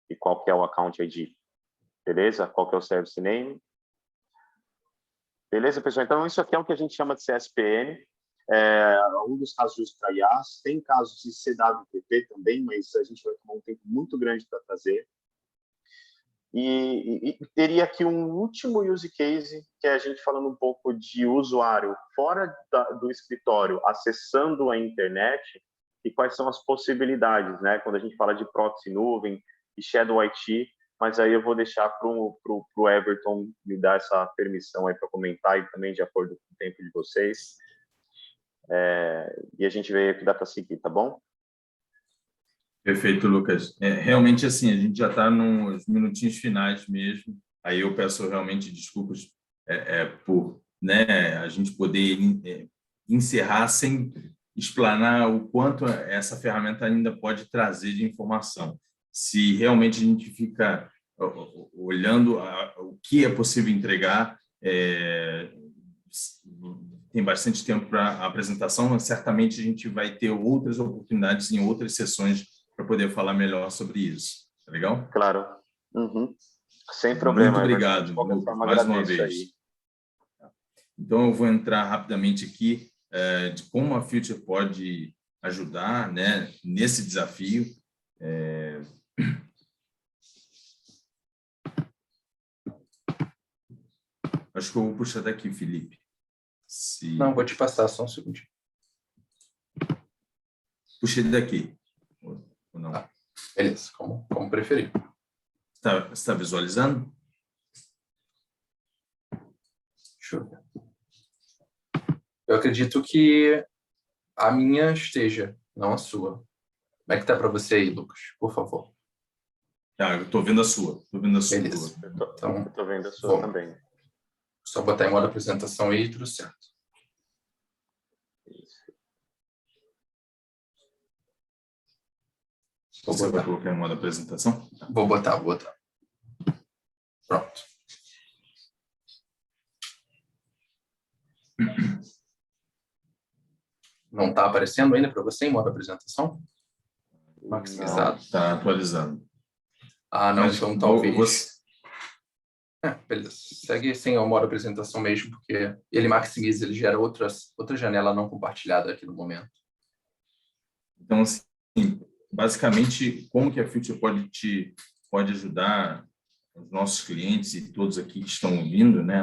E qual que é o account ID, beleza? Qual que é o service name? Beleza, pessoal? Então, isso aqui é o que a gente chama de CSPN, um dos casos para IaaS, tem casos de CWPP também, mas a gente vai tomar um tempo muito grande para trazer. E teria aqui um último use case, que é a gente falando um pouco de usuário fora do escritório, acessando a internet, e quais são as possibilidades, né? Quando a gente fala de proxy nuvem e shadow IT, mas aí eu vou deixar para o Everton me dar essa permissão aí para comentar, e também de acordo com o tempo de vocês. E a gente vê o que dá para seguir, tá bom? Perfeito, Lucas. Realmente, assim, a gente já está nos minutinhos finais mesmo. Aí eu peço realmente desculpas por, né, a gente poder encerrar sem explanar o quanto essa ferramenta ainda pode trazer de informação. Se realmente a gente fica olhando o que é possível entregar, tem bastante tempo para a apresentação, mas certamente a gente vai ter outras oportunidades em outras sessões para poder falar melhor sobre isso. Tá legal? Claro. Uhum. Sem problema. Muito obrigado, de qualquer Lucas, forma, mais uma agradeço vez. aí. Então, eu vou entrar rapidamente aqui de como a Future pode ajudar, né, nesse desafio. Acho que eu vou puxar daqui, Felipe. Não, vou te passar só um segundinho. Puxei daqui. Ou não? Beleza, como preferir. Você está visualizando? Deixa eu ver. Eu acredito que a minha esteja, não a sua. Como é que tá para você aí, Lucas? Por favor. Eu estou vendo a sua. Estou vendo a sua. Beleza. Então, eu tô vendo a sua também. Só botar em modo apresentação aí, tudo certo. Você vai colocar em modo apresentação? Vou botar. Pronto. Não está aparecendo ainda para você em modo apresentação? Maximizado. Está atualizando. Não, mas então talvez. Beleza. Segue sem o modo apresentação mesmo, porque ele maximiza, ele gera outra janela não compartilhada aqui no momento. Então, assim, basicamente, como que a Future pode ajudar os nossos clientes e todos aqui que estão ouvindo, né,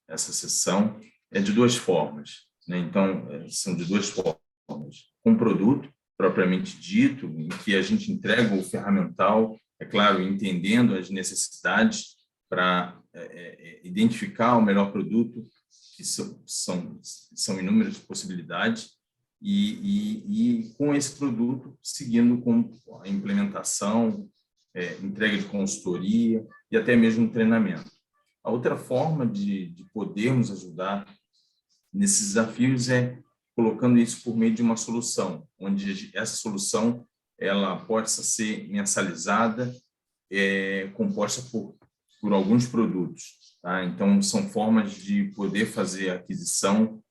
essa sessão, de duas formas. Né? Então, são de duas formas. Com produto, propriamente dito, em que a gente entrega o ferramental, é claro, entendendo as necessidades para identificar o melhor produto, que são inúmeras possibilidades, e com esse produto, seguindo com a implementação, entrega de consultoria e até mesmo treinamento. A outra forma de podermos ajudar nesses desafios é colocando isso por meio de uma solução, onde essa solução ela possa ser mensalizada, composta por alguns produtos. Tá? Então, são formas de poder fazer a aquisição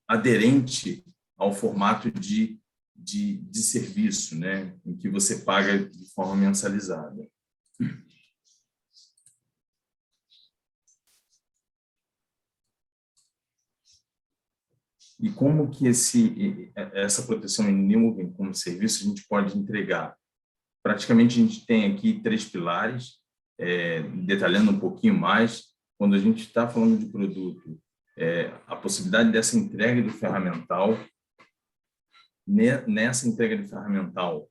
aderente ao formato de serviço, né? Em que você paga de forma mensalizada. E como que essa proteção em nuvem como serviço a gente pode entregar? Praticamente a gente tem aqui 3 pilares, detalhando um pouquinho mais. Quando a gente está falando de produto, a possibilidade dessa entrega do ferramental. Nessa entrega de ferramental,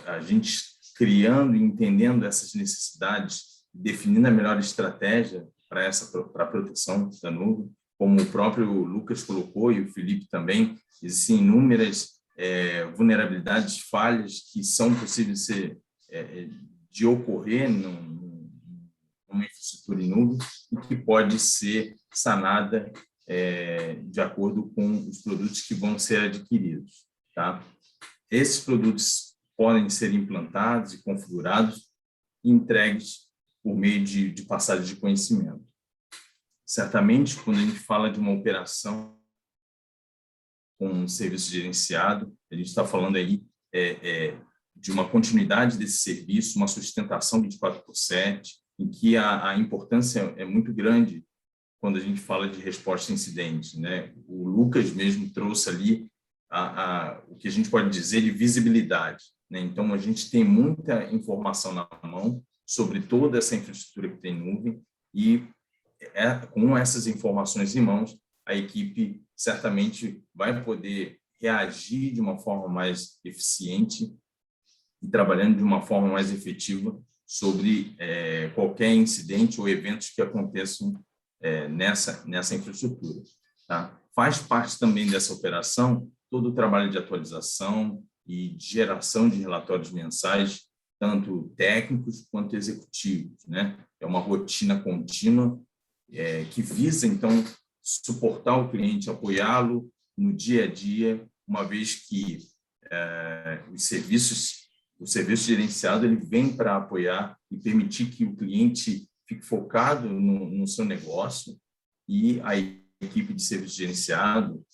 a gente criando e entendendo essas necessidades, definindo a melhor estratégia para a proteção da nuvem, como o próprio Lucas colocou e o Felipe também, existem inúmeras vulnerabilidades, falhas que são possíveis de ocorrer numa infraestrutura em nuvem e que pode ser sanada de acordo com os produtos que vão ser adquiridos. Tá? Esses produtos podem ser implantados e configurados e entregues por meio de passagem de conhecimento. Certamente, quando a gente fala de uma operação com um serviço gerenciado, a gente está falando aí de uma continuidade desse serviço, uma sustentação 24/7, em que a importância é muito grande quando a gente fala de resposta a incidentes, né? O Lucas mesmo trouxe ali o que a gente pode dizer de visibilidade, né? Então, a gente tem muita informação na mão sobre toda essa infraestrutura que tem nuvem e, com essas informações em mãos, a equipe certamente vai poder reagir de uma forma mais eficiente e trabalhando de uma forma mais efetiva sobre qualquer incidente ou eventos que aconteçam nessa infraestrutura. Tá? Faz parte também dessa operação todo o trabalho de atualização e de geração de relatórios mensais, tanto técnicos quanto executivos, né? É uma rotina contínua que visa, então, suportar o cliente, apoiá-lo no dia a dia, uma vez que o serviço gerenciado ele vem para apoiar e permitir que o cliente fique focado no seu negócio e a equipe de serviço gerenciado,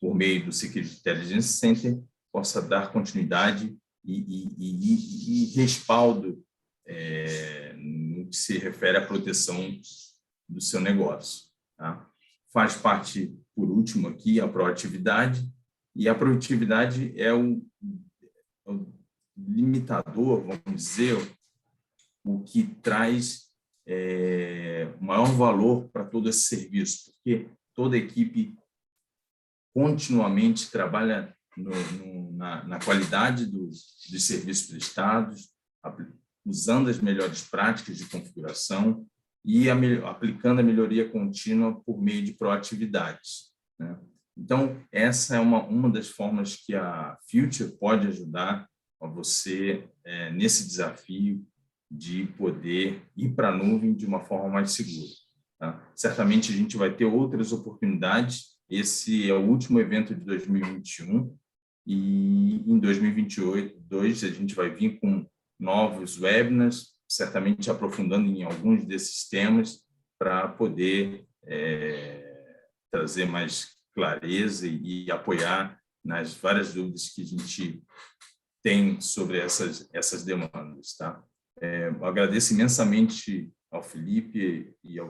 por meio do Security Intelligence Center, possa dar continuidade e respaldo no que se refere à proteção do seu negócio. Tá? Faz parte, por último, aqui, a proatividade, e a proatividade é o limitador, vamos dizer, o que traz maior valor para todo esse serviço, porque toda equipe continuamente trabalha na qualidade dos serviços prestados, usando as melhores práticas de configuração e aplicando a melhoria contínua por meio de proatividades, né? Então, essa é uma das formas que a Future pode ajudar a você nesse desafio de poder ir para a nuvem de uma forma mais segura. Tá? Certamente a gente vai ter outras oportunidades. Esse é o último evento de 2021 e em 2022 a gente vai vir com novos webinars, certamente aprofundando em alguns desses temas para poder trazer mais clareza e apoiar nas várias dúvidas que a gente tem sobre essas demandas. Tá? Eu agradeço imensamente ao Felipe e ao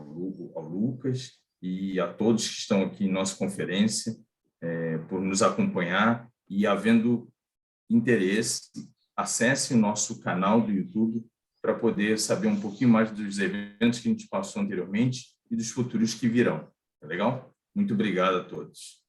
Lucas e a todos que estão aqui em nossa conferência por nos acompanhar e, havendo interesse, acesse o nosso canal do YouTube para poder saber um pouquinho mais dos eventos que a gente passou anteriormente e dos futuros que virão. Tá legal? Muito obrigado a todos.